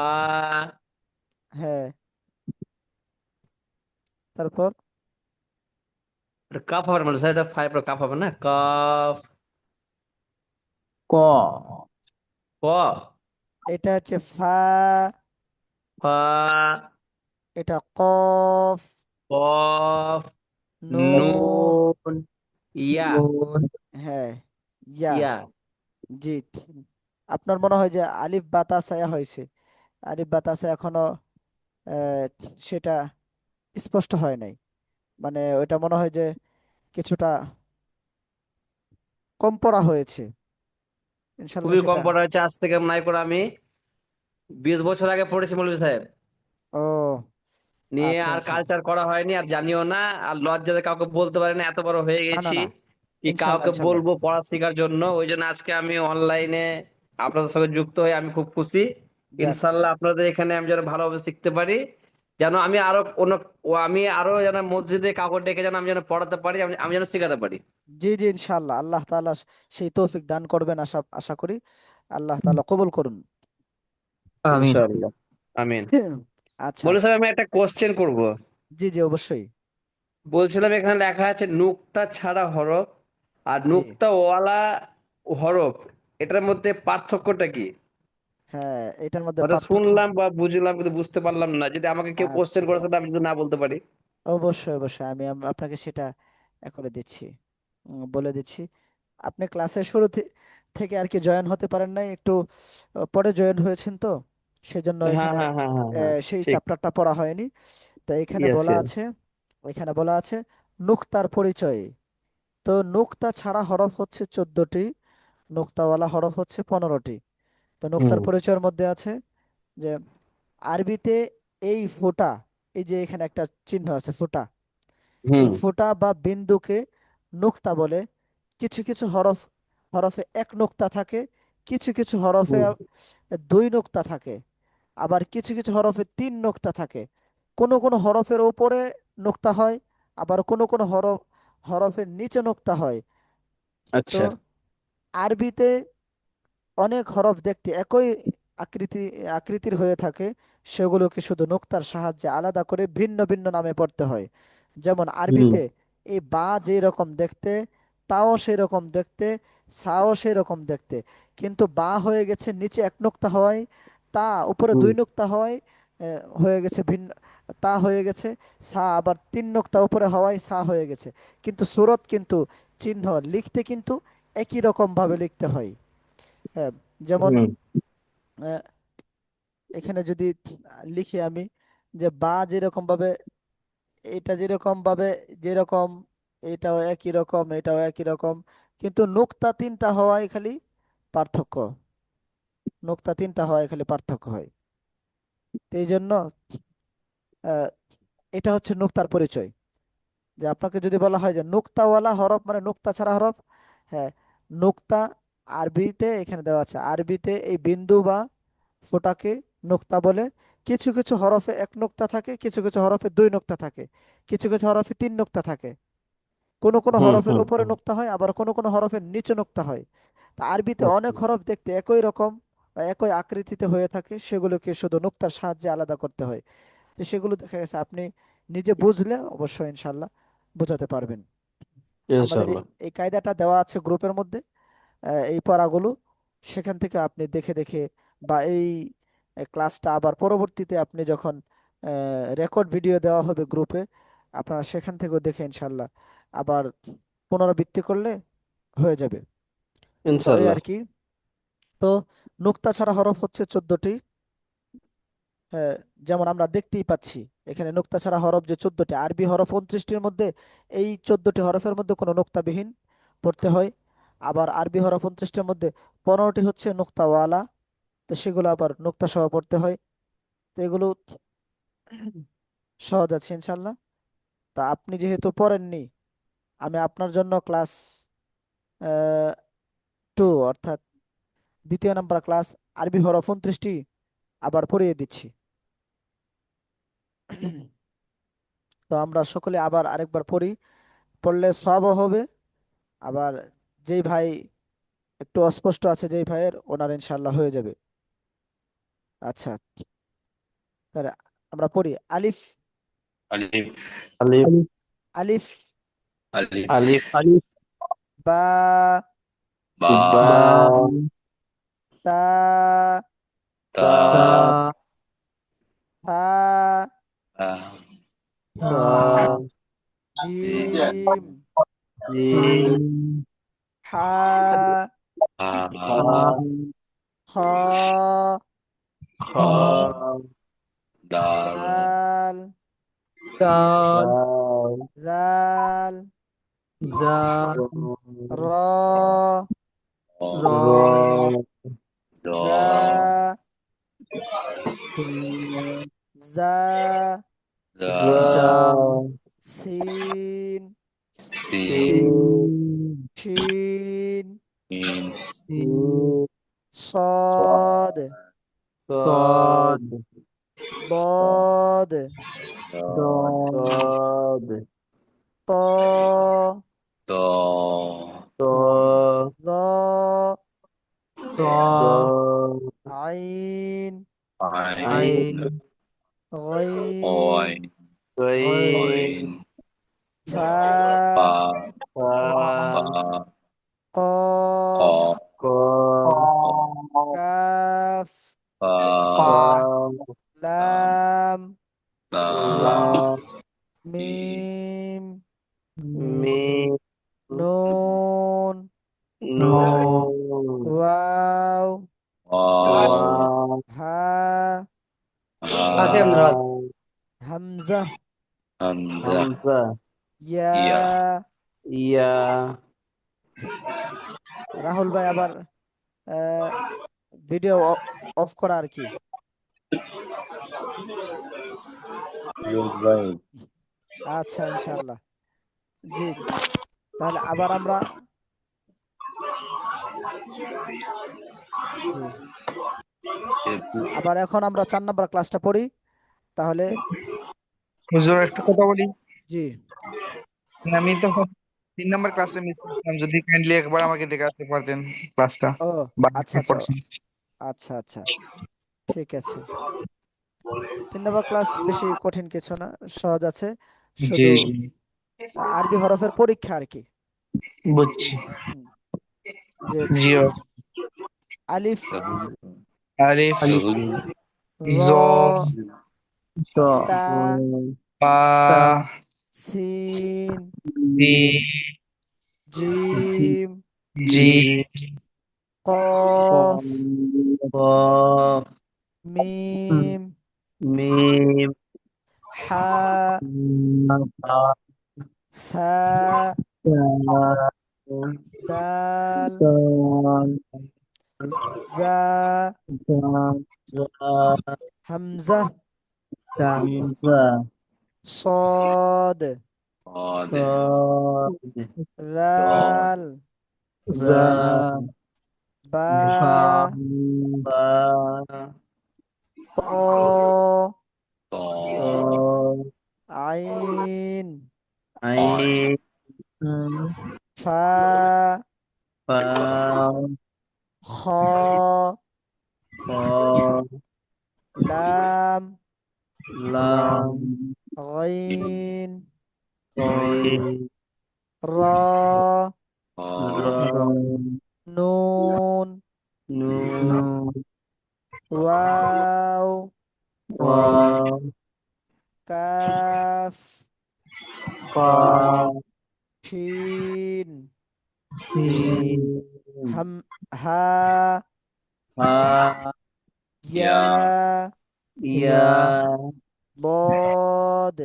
হ্যাঁ, তারপর এটা কাফ হবে মানে স্যার, এটা ফাইভ কাফ হবে না, কাফ। ক। ক। এটা হচ্ছে ফা। ফা। এটা কফ। কফ। নুন। নুন। ইয়া। হ্যাঁ, ইয়া। ইয়া। জি। আপনার মনে হয় যে আলিফ বা তা ছায়া হয়েছে, আলিফ বা তা ছায়া এখনো আহ, সেটা স্পষ্ট হয় নাই। মানে ওইটা মনে হয় যে কিছুটা কম পড়া হয়েছে। ইনশাল্লাহ খুবই কম সেটা। পড়া হয়েছে, আজ থেকে নাই করে আমি 20 বছর আগে পড়েছি মৌলভী সাহেব। ও নিয়ে আচ্ছা আর আচ্ছা। কালচার করা হয়নি, আর জানিও না। আর লজ্জাতে কাউকে বলতে পারি না, এত বড় হয়ে না না গেছি না, কি ইনশাল্লাহ কাউকে ইনশাল্লাহ। বলবো পড়া শেখার জন্য। ওই জন্য আজকে আমি অনলাইনে আপনাদের সঙ্গে যুক্ত হয়ে আমি খুব খুশি। যাক। ইনশাল্লাহ আপনাদের এখানে আমি যেন ভালোভাবে শিখতে পারি, যেন আমি আরো অন্য আমি আরো যেন মসজিদে কাউকে ডেকে যেন আমি যেন পড়াতে পারি, আমি আমি যেন শেখাতে পারি। জি জি, ইনশাল্লাহ আল্লাহ তাআলা সেই তৌফিক দান করবেন, আশা আশা করি। আল্লাহ তাআলা কবুল করুন। আমিন। ইনশাল্লাহ। আমিন। আচ্ছা। বলে স্যার আমি একটা কোশ্চেন করব। জি জি, অবশ্যই। বলছিলাম এখানে লেখা আছে নুক্তা ছাড়া হরফ আর জি। নুক্তা ওয়ালা হরফ, এটার মধ্যে পার্থক্যটা কি? হ্যাঁ, এটার মধ্যে হয়তো পার্থক্য। শুনলাম বা বুঝলাম কিন্তু বুঝতে পারলাম না, যদি আমাকে কেউ কোশ্চেন আচ্ছা, করে সেটা আমি যদি না বলতে পারি। অবশ্যই অবশ্যই আমি আপনাকে সেটা করে দিচ্ছি, বলে দিচ্ছি। আপনি ক্লাসের শুরু থেকে আর কি জয়েন হতে পারেন নাই, একটু পরে জয়েন হয়েছেন তো, সেজন্য হ্যাঁ এখানে হ্যাঁ হ্যাঁ হ্যাঁ হ্যাঁ, সেই ঠিক। চ্যাপ্টারটা পড়া হয়নি। তো এখানে ইয়েস বলা ইয়েস। আছে, এখানে বলা আছে নুক্তার পরিচয়। তো নুক্তা ছাড়া হরফ হচ্ছে 14টি। নোক্তাওয়ালা হরফ হচ্ছে 15টি। তো নোক্তার হুম পরিচয়ের মধ্যে আছে যে আরবিতে এই ফোঁটা, এই যে এখানে একটা চিহ্ন আছে ফোঁটা, এই হুম ফোঁটা বা বিন্দুকে নোক্তা বলে। কিছু কিছু হরফে এক নোক্তা থাকে, কিছু কিছু হরফে হুম দুই নোক্তা থাকে, আবার কিছু কিছু হরফে তিন নোক্তা থাকে। কোনো কোনো হরফের ওপরে নোক্তা হয়, আবার কোনো কোনো হরফের নিচে নোক্তা হয়। তো আচ্ছা আরবিতে অনেক হরফ দেখতে একই আকৃতি আকৃতির হয়ে থাকে, সেগুলোকে শুধু নোক্তার সাহায্যে আলাদা করে ভিন্ন ভিন্ন নামে পড়তে হয়। যেমন হুম আরবিতে এই বা যেই রকম দেখতে, তাও সেই রকম দেখতে, সাও সেই রকম দেখতে, কিন্তু বা হয়ে গেছে নিচে এক নোক্তা হওয়ায়, তা উপরে হুম দুই নোক্তা হওয়ায় হয়ে গেছে ভিন্ন, তা হয়ে গেছে সা, আবার তিন নোক্তা উপরে হওয়ায় সা হয়ে গেছে। কিন্তু সুরত কিন্তু চিহ্ন লিখতে কিন্তু একই রকম ভাবে লিখতে হয়। হ্যাঁ, যেমন হুম আহ, এখানে যদি লিখি আমি যে বা যেরকম ভাবে, এটা যেরকম ভাবে, যেরকম এটাও একই রকম, এটাও একই রকম, কিন্তু নুক্তা তিনটা হওয়ায় খালি পার্থক্য, নুক্তা তিনটা হওয়ায় খালি পার্থক্য হয়। তো এই জন্য আহ, এটা হচ্ছে নুক্তার পরিচয়। যে আপনাকে যদি বলা হয় যে নুক্তাওয়ালা হরফ মানে নুক্তা ছাড়া হরফ, হ্যাঁ, নুক্তা আরবিতে এখানে দেওয়া আছে, আরবিতে এই বিন্দু বা ফোঁটাকে নুক্তা বলে। কিছু কিছু হরফে এক নুক্তা থাকে, কিছু কিছু হরফে দুই নুক্তা থাকে, কিছু কিছু হরফে তিন নুক্তা থাকে, কোনো কোনো হুম হরফের হুম উপরে নুক্তা হয়, আবার কোনো কোনো হরফের নিচে নুক্তা হয়। তা আরবিতে আচ্ছা অনেক হরফ দেখতে একই রকম বা একই আকৃতিতে হয়ে থাকে, সেগুলোকে শুধু নুক্তার সাহায্যে আলাদা করতে হয়। তো সেগুলো দেখা গেছে আপনি নিজে বুঝলে অবশ্যই ইনশাল্লাহ বোঝাতে পারবেন। আমাদের ইনশাল্লাহ এই কায়দাটা দেওয়া আছে গ্রুপের মধ্যে, এই পড়াগুলো সেখান থেকে আপনি দেখে দেখে, বা এই ক্লাসটা আবার পরবর্তীতে আপনি যখন রেকর্ড ভিডিও দেওয়া হবে গ্রুপে, আপনারা সেখান থেকেও দেখে ইনশাল্লাহ আবার পুনরাবৃত্তি করলে হয়ে যাবে। তো এই ইনশাল্লাহ আর কি। তো নুক্তা ছাড়া হরফ হচ্ছে 14টি। হ্যাঁ, যেমন আমরা দেখতেই পাচ্ছি এখানে নুক্তা ছাড়া হরফ যে 14টি, আরবি হরফ 29টির মধ্যে এই 14টি হরফের মধ্যে কোনো নুক্তাবিহীন পড়তে হয়। আবার আরবি হরফ 29টির মধ্যে 15টি হচ্ছে নুক্তাওয়ালা, তো সেগুলো আবার নুক্তা সহ পড়তে হয়। তো এগুলো সহজ আছে ইনশাল্লাহ। তা আপনি যেহেতু পড়েননি, আমি আপনার জন্য ক্লাস 2, অর্থাৎ দ্বিতীয় নাম্বার ক্লাস, আরবি হরফ 29টি আবার পড়িয়ে দিচ্ছি। তো আমরা সকলে আবার আরেকবার পড়ি, পড়লে সওয়াবও হবে। আবার যেই ভাই একটু অস্পষ্ট আছে, যেই ভাইয়ের, ওনার ইনশাল্লাহ হয়ে যাবে। আচ্ছা, তাহলে আমরা পড়ি। আলিফ, আলিফ আলিফ আলিফ আলিফ, আলিফ আলিফ আলিফ বা, বা বা বা তা, তা তা থা, তা থা থা জিম, জিম জিম হা, হা হা খ, খ খা দাল দাল, দাল দাল জাল, জাল র, র র র জা, জা, জা জা জা সিন, সিন সিন শিন, সিন صاد، صاد صاد ضاد، ضاد صاد طا، ত طا ظا، ضاد ضاد عين، আইন عين عين غين، অইন غين غين অইন পা فا، فا পা ক قاف، قاف كاف، قاف قاف লাম لام، লাম لام لام মিম ميم، ميم نون، نون نون واو، ওয়াও واو ها، আছে আপনার হা هاء همزة، হামজা همزة ইয়া يا، يا রাহুল ভাই আবার ভিডিও অফ করা আর কি। ফিরোজ ভাই আচ্ছা ইনশাআল্লাহ। জি, তাহলে আবার আমরা জি আবার এখন আমরা 4 নম্বর ক্লাসটা পড়ি তাহলে। হুজুর একটা কথা বলি, জি আমি তো 3 নাম্বার ক্লাসটা মিস করলাম, যদি কাইন্ডলি একবার আমাকে দেখাতে পারতেন ক্লাসটা ও বা আচ্ছা আচ্ছা পড়ছেন। আচ্ছা আচ্ছা ঠিক আছে। 3 নম্বর ক্লাস বেশি কঠিন কিছু না, সহজ আছে, জি শুধু জি আরবি হরফের পরীক্ষা আর কি। বুঝছি। হুম, যে জি আলিফ, আলিফ, র, জ, তা, পা, সিন, জি, জিম, জি, কফ, কফ, মিম, মিম, হা, সা, দাল, জা, হামজা, صاد ذال با طا عين আইন, فا ফা, خا খ, لام লাম, غين মিম, را র, نون নুন, واو ওয়াও, كاف কাফ, شين সিন, هم ها হা, يا ইয়া, ضاد।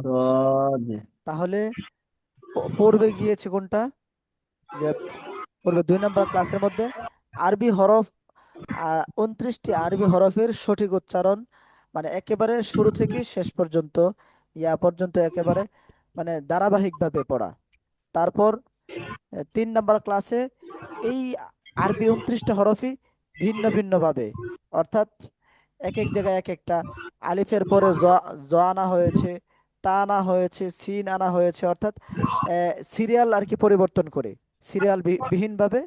সদ, তাহলে পড়বে গিয়েছে কোনটা, যে পড়বে 2 নম্বর ক্লাসের মধ্যে আরবি হরফ, 29টি আরবি হরফের সঠিক উচ্চারণ, মানে একেবারে শুরু থেকে শেষ পর্যন্ত, ইয়া পর্যন্ত একেবারে মানে ধারাবাহিকভাবে পড়া। তারপর 3 নম্বর ক্লাসে এই আরবি 29টা হরফই ভিন্ন ভিন্ন ভাবে, অর্থাৎ এক এক জায়গায় এক একটা, আলিফের পরে জ, জ আনা হয়েছে, তা আনা হয়েছে, সিন আনা হয়েছে, অর্থাৎ সিরিয়াল আর কি পরিবর্তন করে, সিরিয়াল বিহীন ভাবে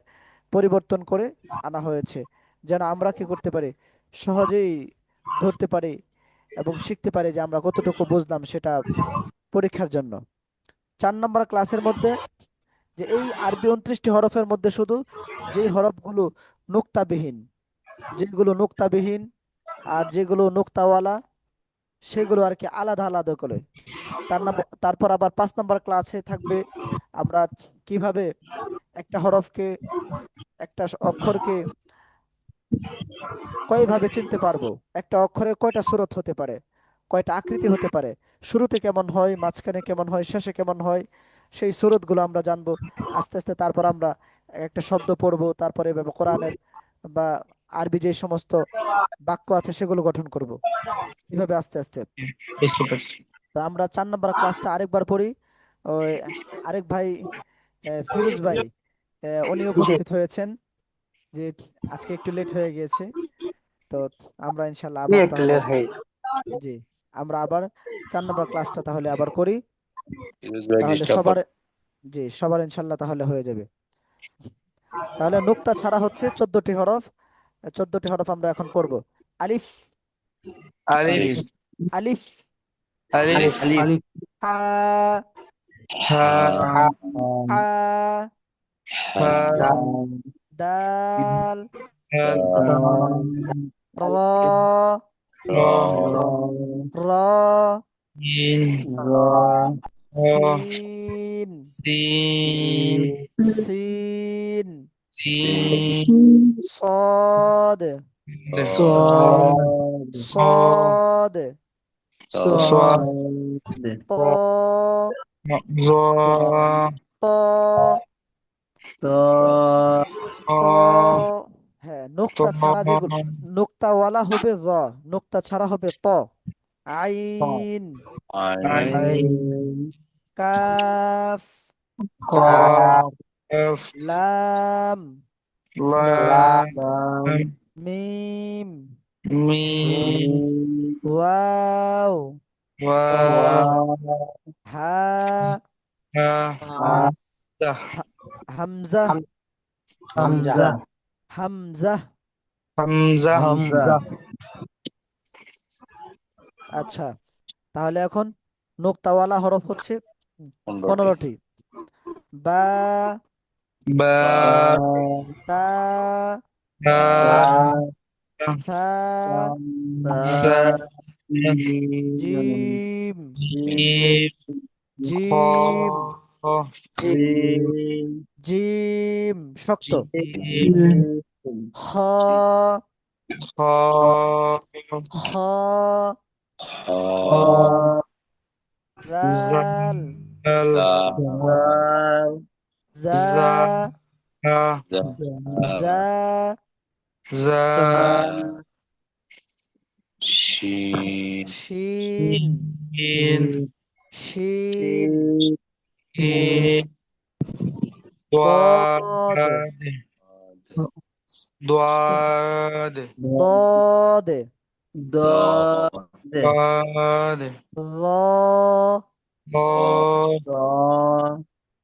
পরিবর্তন করে আনা হয়েছে, যেন আমরা কি করতে পারি, সহজেই ধরতে পারি এবং শিখতে পারি যে আমরা কতটুকু বুঝলাম সেটা পরীক্ষার জন্য। 4 নম্বর ক্লাসের মধ্যে যে এই আরবি 29টি হরফের মধ্যে শুধু যেই হরফগুলো নুক্তাবিহীন, যেগুলো নুক্তাবিহীন আর যেগুলো নুক্তাওয়ালা, সেগুলো আর কি আলাদা আলাদা করে। তারপর আবার 5 নম্বর ক্লাসে থাকবে আমরা কিভাবে একটা হরফকে, একটা অক্ষরকে কয়ভাবে চিনতে পারবো, একটা অক্ষরের কয়টা সূরত হতে পারে, কয়টা আকৃতি হতে পারে, শুরুতে কেমন হয়, মাঝখানে কেমন হয়, শেষে কেমন হয়, সেই সূরতগুলো আমরা জানবো আস্তে আস্তে। তারপর আমরা একটা শব্দ পড়বো, তারপরে এভাবে কোরআনের বা আরবি যে সমস্ত বাক্য আছে সেগুলো গঠন করব, এভাবে আস্তে আস্তে। বুঝতে পারছি। তো আমরা 4 নম্বর ক্লাসটা আরেকবার পড়ি। ওই আরেক ভাই ফিরোজ ভাই উনি উপস্থিত হয়েছেন, যে আজকে একটু লেট হয়ে গিয়েছে। তো আমরা ইনশাল্লাহ আবার তাহলে, জি আমরা আবার 4 নম্বর ক্লাসটা তাহলে আবার করি, ফিরোজ ভাই তাহলে ডিস্টার্ব সবার, জি সবার ইনশাল্লাহ তাহলে হয়ে যাবে। তাহলে নুক্তা ছাড়া হচ্ছে 14টি হরফ, 14টি হরফ আমরা এখন পড়ব। আলিফ, আলিফ, আলিফ, আলিফ, আলিফ, আলিফ, হা, হা, হা, হা, দাল, হা, র, র, র, ইন, র, সিন, সিন, সিন, সিন, صاد صاد، صاد صاد، طا ظا، طا তো ত ত হ্যাঁ, ত নোক্তা ছাড়া যেগুলো, নোক্তাওয়ালা হবে জ, নোক্তা ছাড়া হবে ত। আইন, I আইন, কাফ, কাফ, কফ লাম, লাম লাম, মিম, মিম মিম, ওয়াও, ওয়াও ওয়াও, হা, হা, হা- হামজা, হাম- হামজা, হামজা। হামজা হামজা। আচ্ছা, তাহলে এখন নোক্তাওয়ালা হরফ হচ্ছে 15টি। বা, বা বা, তা, তা তা, সা, সা জিম, জিম খ জিম, জিম, জিম শক্ত, জিম, খ, খ খ, Ha জাল, জাল Za জাল, জা, জা Za জা, জা জা, Shin শিন, শিন শিন, শিন ضاد، দ্বাদ ضاد، দ, দ্বাদ ظا، ضاد দ,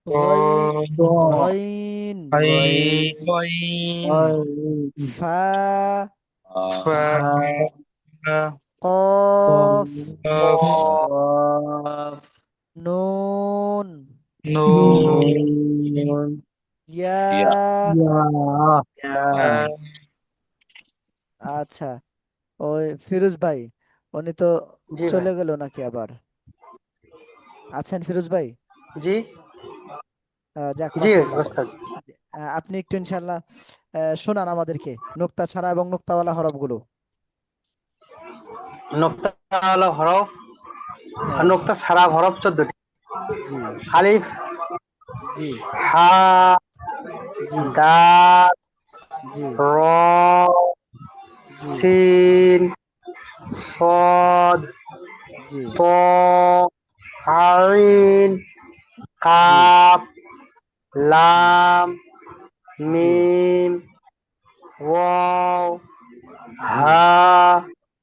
غين، ضاد غين، عين عين فا، فا قاف، قاف কফ, نون، نون Ya يا। ইয়া, আচ্ছা, ওই ফিরোজ ভাই, উনি তো জি ভাই। চলে গেল নাকি আবার? আছেন ফিরোজ ভাই? জি যাক, জি মাশাআল্লাহ। ওস্তাদ। আপনি একটু ইনশাআল্লাহ শোনান আমাদেরকে নোক্তা ছাড়া এবং নোক্তাওয়ালা হরফগুলো। নোক্তাওয়ালা হরফ আর হ্যাঁ, নোক্তা ছাড়া হরফ 14টি। জি, আলিফ, জি, হা, জি, দাল, জি, র, জি, সিন, সদ, জি, ত, আইন, জি, কাপ, জি, লাম, জি, মিম, ওয়াও, জি, হা,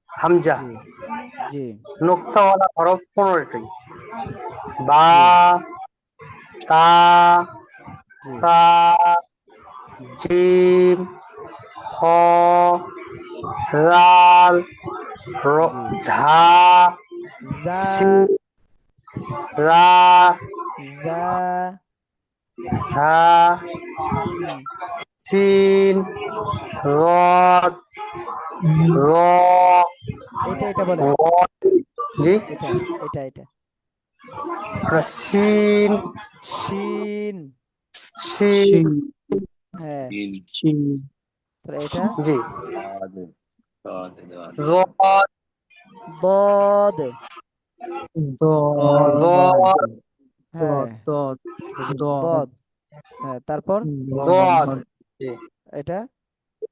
হামজা। জি, জি, নোক্তাওয়ালা হরফ 15টি। বা, জি, তা, জি, তা, জিম, খ, লাল, জি, ঝা, জা, সি, রা, জা, ঝা, হুম, সিন, রদ, র, এটা বলেন, ওয়াই। জি এটা, এটা সিন, শিন, সিন, হ্যাঁ, Shin তারপরে এটা জি Dad Dad রদ, বদ, রদ, হ্যাঁ, দদ, হ্যাঁ, তারপর দদ, জি এটা,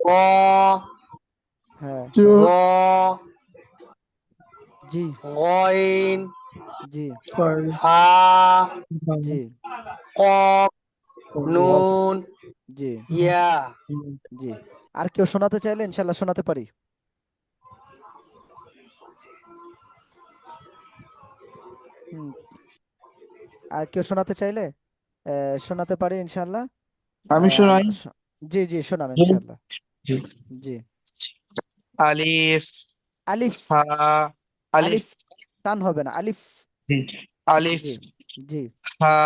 র, হ্যাঁ, র, জি, গইন, জি, ফা, জি, কফ, জি, নুন, জি, ইয়া। জি। আর কেউ শোনাতে চাইলে ইনশাল্লাহ শোনাতে পারি। হুম, আর কেউ শোনাতে চাইলে শোনাতে পারি ইনশাল্লাহ। আমি শোনাই শ- জি, জি, শোনান ইনশাল্লাহ। জি, আলিফ আলিফ, হা আলিফ আলিফ টান হবে না, আলিফ। আলিফ জি, জি, হা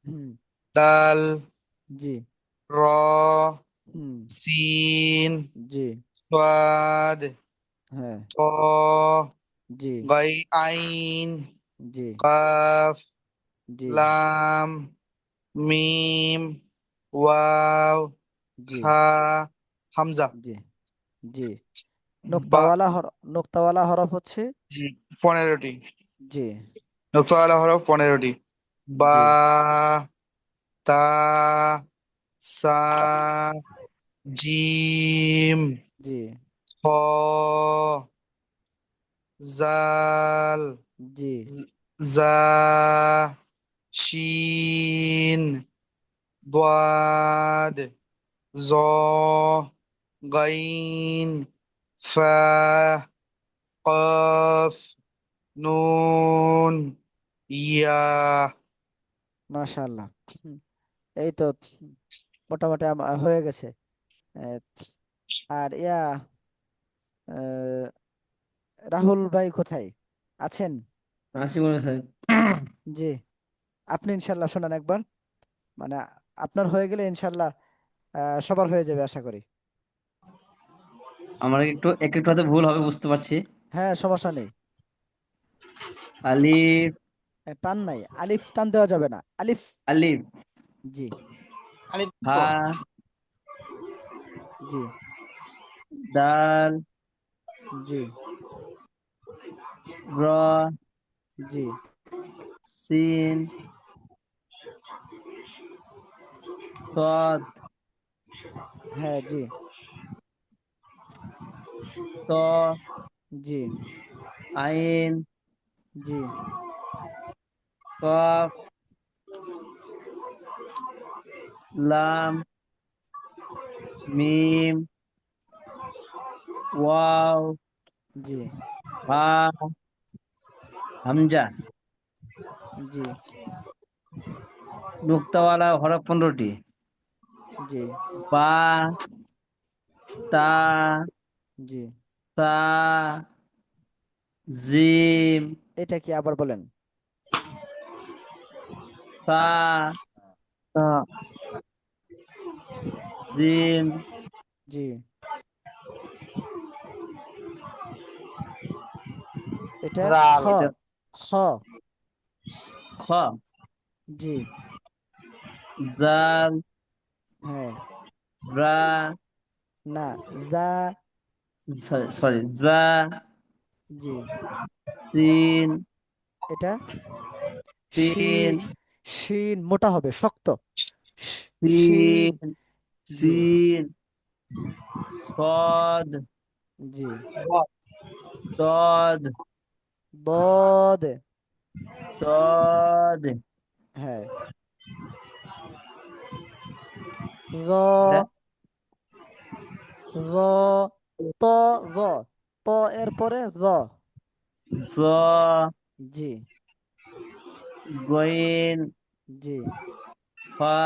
হুম, দাল জি, র হুম, সিন জি, সাদ হ্যাঁ, ত জি, গাই আইন জি, কাফ জি, লাম মিম ওয়াও জি, হা হামজা জি, জি। বা নোক্তাওয়ালা হরফ হচ্ছে, 15টি জি, নোক্তাওয়ালা হরফ 15টি বা জি, তা সা জিম জি খ জাল জি জা শিন ضاد ظ গাইন ফা কফ নুন ইয়া। মাশাআল্লাহ। এই তো মোটামুটি হয়ে গেছে। আহ, আর আহ, রাহুল ভাই কোথায় আছেন? আসি মনে হয়। জি, আপনি ইনশাল্লাহ শোনান একবার, মানে আপনার হয়ে গেলে ইনশাল্লাহ সবার হয়ে যাবে আশা করি। আমার একটু এক একটু হয়তো ভুল হবে বুঝতে পারছি। হ্যাঁ, সমস্যা নেই। আলিফ, টান নাই, আলিফ টান দেওয়া যাবে না, আলিফ। আলিফ, জি আলিফ হা, তো জি দাল, জি র, জি সিন, সদ, হ্যাঁ জি ত, জি আইন, জি কফ, লাম, মিম, ওয়াও, জি হা, হামজা। জি নুক্তাওয়ালা হরফ 15টি। জি বা, তা, জি সা, জিম, এটা কি আবার বলেন? সা, তা জিম, জি এটা খ, জাল এটা খ, খ, জি জাল, হ্যাঁ, রা, না, যা, সরি, জা, জি সিন, এটা তিন, শিন, শিন মোটা হবে, শক্ত, শিন, তিন, জি সিন, সদ, জি দদ, বদ, দদ, হ্যাঁ, র, এটা র, ত, র, ত এর পরে র, জ, জি গইন, জি ফা,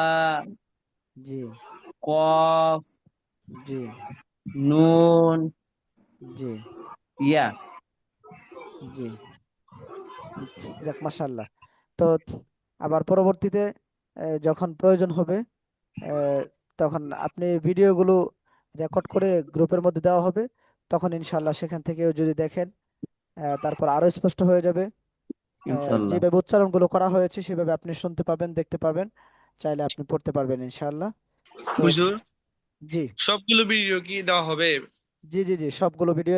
জি কফ, জি নুন, জি ইয়া। জি যাক মাশাআল্লাহ। তো আবার পরবর্তীতে যখন প্রয়োজন হবে আহ, তখন আপনি ভিডিওগুলো রেকর্ড করে গ্রুপের মধ্যে দেওয়া হবে, তখন ইনশাআল্লাহ সেখান থেকেও যদি দেখেন তারপর আরো স্পষ্ট হয়ে যাবে। ইনশাল্লাহ। যেভাবে উচ্চারণগুলো করা হয়েছে সেভাবে আপনি শুনতে পাবেন, দেখতে পাবেন, চাইলে আপনি পড়তে পারবেন ইনশাআল্লাহ। তো হুজুর জি সবগুলো ভিডিও কি দেওয়া হবে? জি জি জি সবগুলো ভিডিও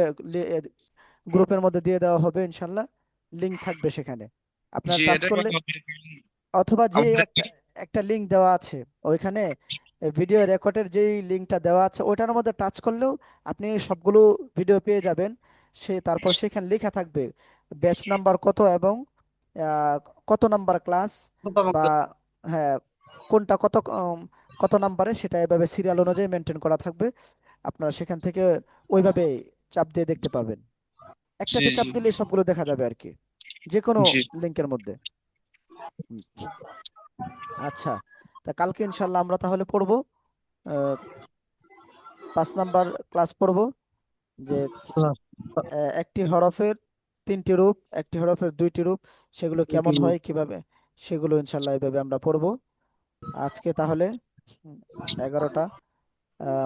গ্রুপের মধ্যে দিয়ে দেওয়া হবে ইনশাআল্লাহ, লিংক থাকবে সেখানে, আপনার জি টাচ এটা করলে, কথা হবে। অথবা যে আমাদের একটা একটা লিংক দেওয়া আছে ওইখানে, ভিডিও রেকর্ডের যেই লিংকটা দেওয়া আছে ওইটার মধ্যে টাচ করলেও আপনি সবগুলো ভিডিও পেয়ে যাবেন। তারপর সেখানে লেখা থাকবে ব্যাচ নাম্বার কত এবং আহ, কত নাম্বার ক্লাস, বা হ্যাঁ কোনটা কত নাম্বারে, সেটা এভাবে সিরিয়াল অনুযায়ী মেনটেন করা থাকবে। আপনারা সেখান থেকে ওইভাবে চাপ দিয়ে দেখতে পাবেন, জি একটাতে চাপ জি দিলে সবগুলো দেখা যাবে আর কি, যে কোনো জি লিংকের মধ্যে। হুম, আচ্ছা, তা কালকে ইনশাল্লাহ আমরা তাহলে পড়বো 5 নাম্বার ক্লাস পড়বো, যে একটি হরফের 3টি রূপ, একটি হরফের 2টি রূপ, সেগুলো কেমন হয় কিভাবে, সেগুলো ইনশাল্লাহ এইভাবে আমরা পড়বো। আজকে তাহলে 11টা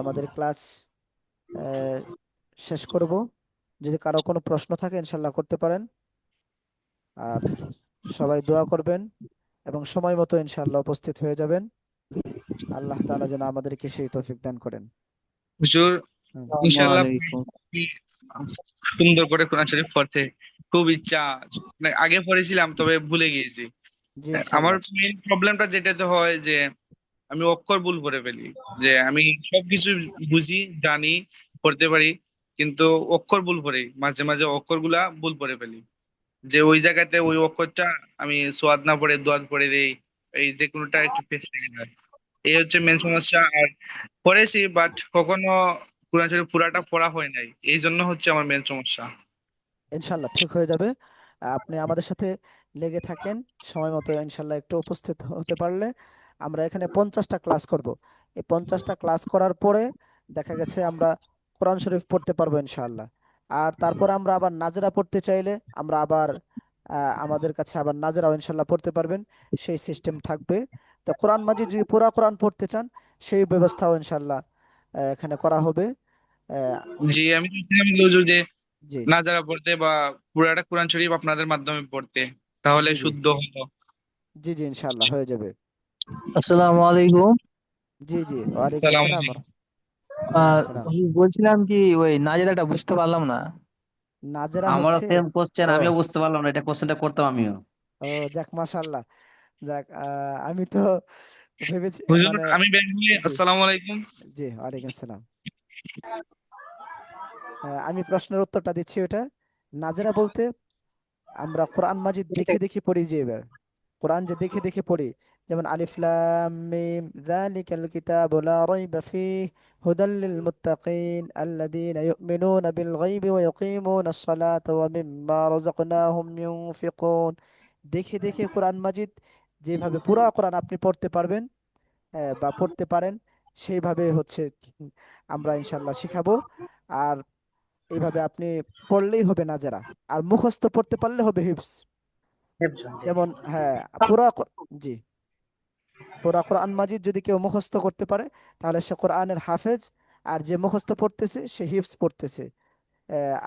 আমাদের ক্লাস শেষ করব। যদি কারো কোনো প্রশ্ন থাকে ইনশাল্লাহ করতে পারেন, আর সবাই দোয়া করবেন এবং সময় মতো ইনশাল্লাহ উপস্থিত হয়ে যাবেন। আল্লাহ তাআলা যেন আমাদেরকে সেই তৌফিক দান করেন। হুজুর হুম। ইনশাআল্লাহ ওয়ালাইকুম। সুন্দর করে কোরআন শরীফ পড়তে খুব ইচ্ছা। মানে আগে পড়েছিলাম তবে ভুলে গিয়েছি। জি আমার ইনশাল্লাহ। মেইন প্রবলেমটা যেটাতে হয় যে আমি অক্ষর ভুল করে ফেলি। যে আমি সবকিছু বুঝি, জানি, পড়তে পারি, কিন্তু অক্ষর ভুল করি, মাঝে মাঝে অক্ষরগুলা ভুল করে ফেলি। যে ওই জায়গাতে ওই অক্ষরটা আমি সোয়াদ না পড়ে দোয়াদ পড়ে দেই, এই যে কোনোটা একটু পেশ থেকে যায়। এই হচ্ছে মেন সমস্যা। আর পড়েছি বাট কখনো কোরআন শরীফ পুরাটা পড়া হয় নাই, এই জন্য হচ্ছে আমার মেন সমস্যা। ইনশাল্লাহ ঠিক হয়ে যাবে। আপনি আমাদের সাথে লেগে থাকেন, সময় মতো ইনশাল্লাহ একটু উপস্থিত হতে পারলে আমরা এখানে 50টা ক্লাস করব। এই 50টা ক্লাস করার পরে দেখা গেছে আমরা কোরআন শরীফ পড়তে পারবো ইনশাআল্লাহ। আর তারপর আমরা আবার নাজেরা পড়তে চাইলে আমরা আবার আমাদের কাছে আবার নাজেরাও ইনশাল্লাহ পড়তে পারবেন, সেই সিস্টেম থাকবে। তো কোরআন মাজিদ যদি পুরা কোরআন পড়তে চান সেই ব্যবস্থাও ইনশাল্লাহ এখানে করা হবে। আহ, জি, আমি চাইছিলাম হুজুর যে জি না যারা পড়তে বা পুরাটা কোরআন শরীফ আপনাদের মাধ্যমে পড়তে, তাহলে জি জি শুদ্ধ হলো। জি জি ইনশাল্লাহ হয়ে যাবে। আসসালামু আলাইকুম। জি জি ওয়ালাইকুম সালাম আসসালাম আলাইকুম। আর আসসালাম। বলছিলাম কি, ওই নাজেরাটা বুঝতে পারলাম না। নাজেরা আমারও হচ্ছে, সেম কোশ্চেন, ও আমিও বুঝতে পারলাম না, এটা কোশ্চেনটা করতাম আমিও। ও যাক মাশাআল্লাহ। যাক আমি তো ভেবেছি হুজুর মানে, আমি বের হই, জি আসসালামু আলাইকুম। জি ওয়ালাইকুম আসসালাম। আমি প্রশ্নের উত্তরটা দিচ্ছি। ওটা নাজেরা বলতে আমরা কোরআন মাজিদ দেখে দেখে পড়ি, যে কোরআন যে দেখে দেখে পড়ি, যেমন আলিফ লাম মিম যালিকাল কিতাবু লা রাইবা ফীহি হুদাল লিল মুত্তাকিন আল্লাযীনা ইউমিনুনা বিল গায়বি ওয়া ইউকিমুনাস সালাতা ওয়া মিম্মা রাযাকনাহুম ইউনফিকুন। দেখে দেখে কোরআন মাজিদ যেভাবে পুরা কোরআন আপনি পড়তে পারবেন বা পড়তে পারেন, সেইভাবে হচ্ছে আমরা ইনশাল্লাহ শিখাবো। আর এইভাবে আপনি পড়লেই হবে নাজেরা, আর মুখস্থ পড়তে পারলে হবে হিফজ। যেমন হ্যাঁ, পুরা জি, পুরা কোরআন মাজিদ যদি কেউ মুখস্থ করতে পারে তাহলে সে কোরআনের হাফেজ। আর যে মুখস্থ পড়তেছে সে হিফজ পড়তেছে।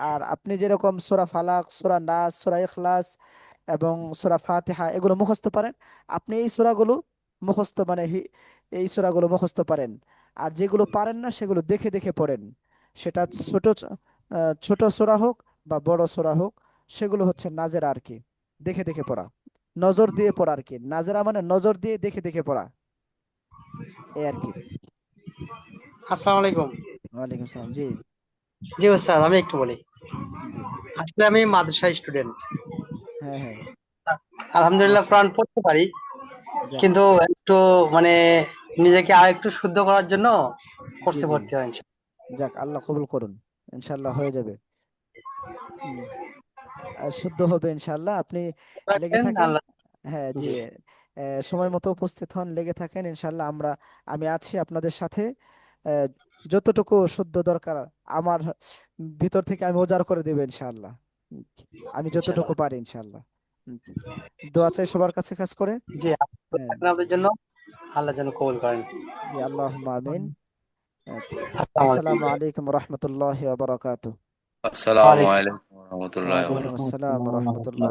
আর আপনি যেরকম সূরা ফালাক, সূরা নাস, সূরা ইখলাস এবং সূরা ফাতিহা এগুলো মুখস্থ পারেন, আপনি এই সূরাগুলো মুখস্থ মানে এই সূরাগুলো মুখস্থ পারেন। আর যেগুলো পারেন না সেগুলো দেখে দেখে পড়েন। সেটা ছোট সূরা হোক বা বড় সূরা হোক, সেগুলো হচ্ছে নাজেরা আর কি, দেখে দেখে পড়া, নজর দিয়ে পড়া আর কি। নাজেরা মানে নজর দিয়ে দেখে দেখে পড়া, এই আর কি। আসসালামু আলাইকুম। ওয়ালাইকুম সালাম। জি জি স্যার, আমি একটু বলি। জি আসলে আমি মাদ্রাসা স্টুডেন্ট। হ্যাঁ হ্যাঁ আলহামদুলিল্লাহ মাশা, কোরআন পড়তে পারি, যাক। কিন্তু একটু মানে নিজেকে আর একটু শুদ্ধ করার জন্য জি কোর্সে জি ভর্তি হয় ইনশাআল্লাহ। যাক, আল্লাহ কবুল করুন, ইনশাল্লাহ হয়ে যাবে। হুম, আর শুদ্ধ হবে ইনশাল্লাহ। আপনি লেগে রাখবেন, থাকেন। আল্লাহ। হ্যাঁ জি, জি, সময় মতো উপস্থিত হন, লেগে থাকেন ইনশাল্লাহ। আমি আছি আপনাদের সাথে। আহ, যতটুকু শুদ্ধ দরকার আমার ভিতর থেকে আমি উজাড় করে দেবো ইনশাল্লাহ। উম, আমি ইনশাআল্লাহ। যতটুকু পারি ইনশাল্লাহ। উম, দোয়া চাই সবার কাছে, কাজ করে। জি, হ্যাঁ আপনাদের জন্য আল্লাহ যেন কবুল করেন। জি, আল্লাহুম্মা আমিন। আহ, আসসালামু আলাইকুম। আসসালামু আলাইকুম রহমতুল্লাহ ওয়া বারাকাতুহু। আসসালামু ওয়ালাইকুম। আলাইকুম ওয়া রাহমাতুল্লাহি ওয়া ওয়ালাইকুম বারাকাতুহু। আসসালাম রহমতুল্লাহ।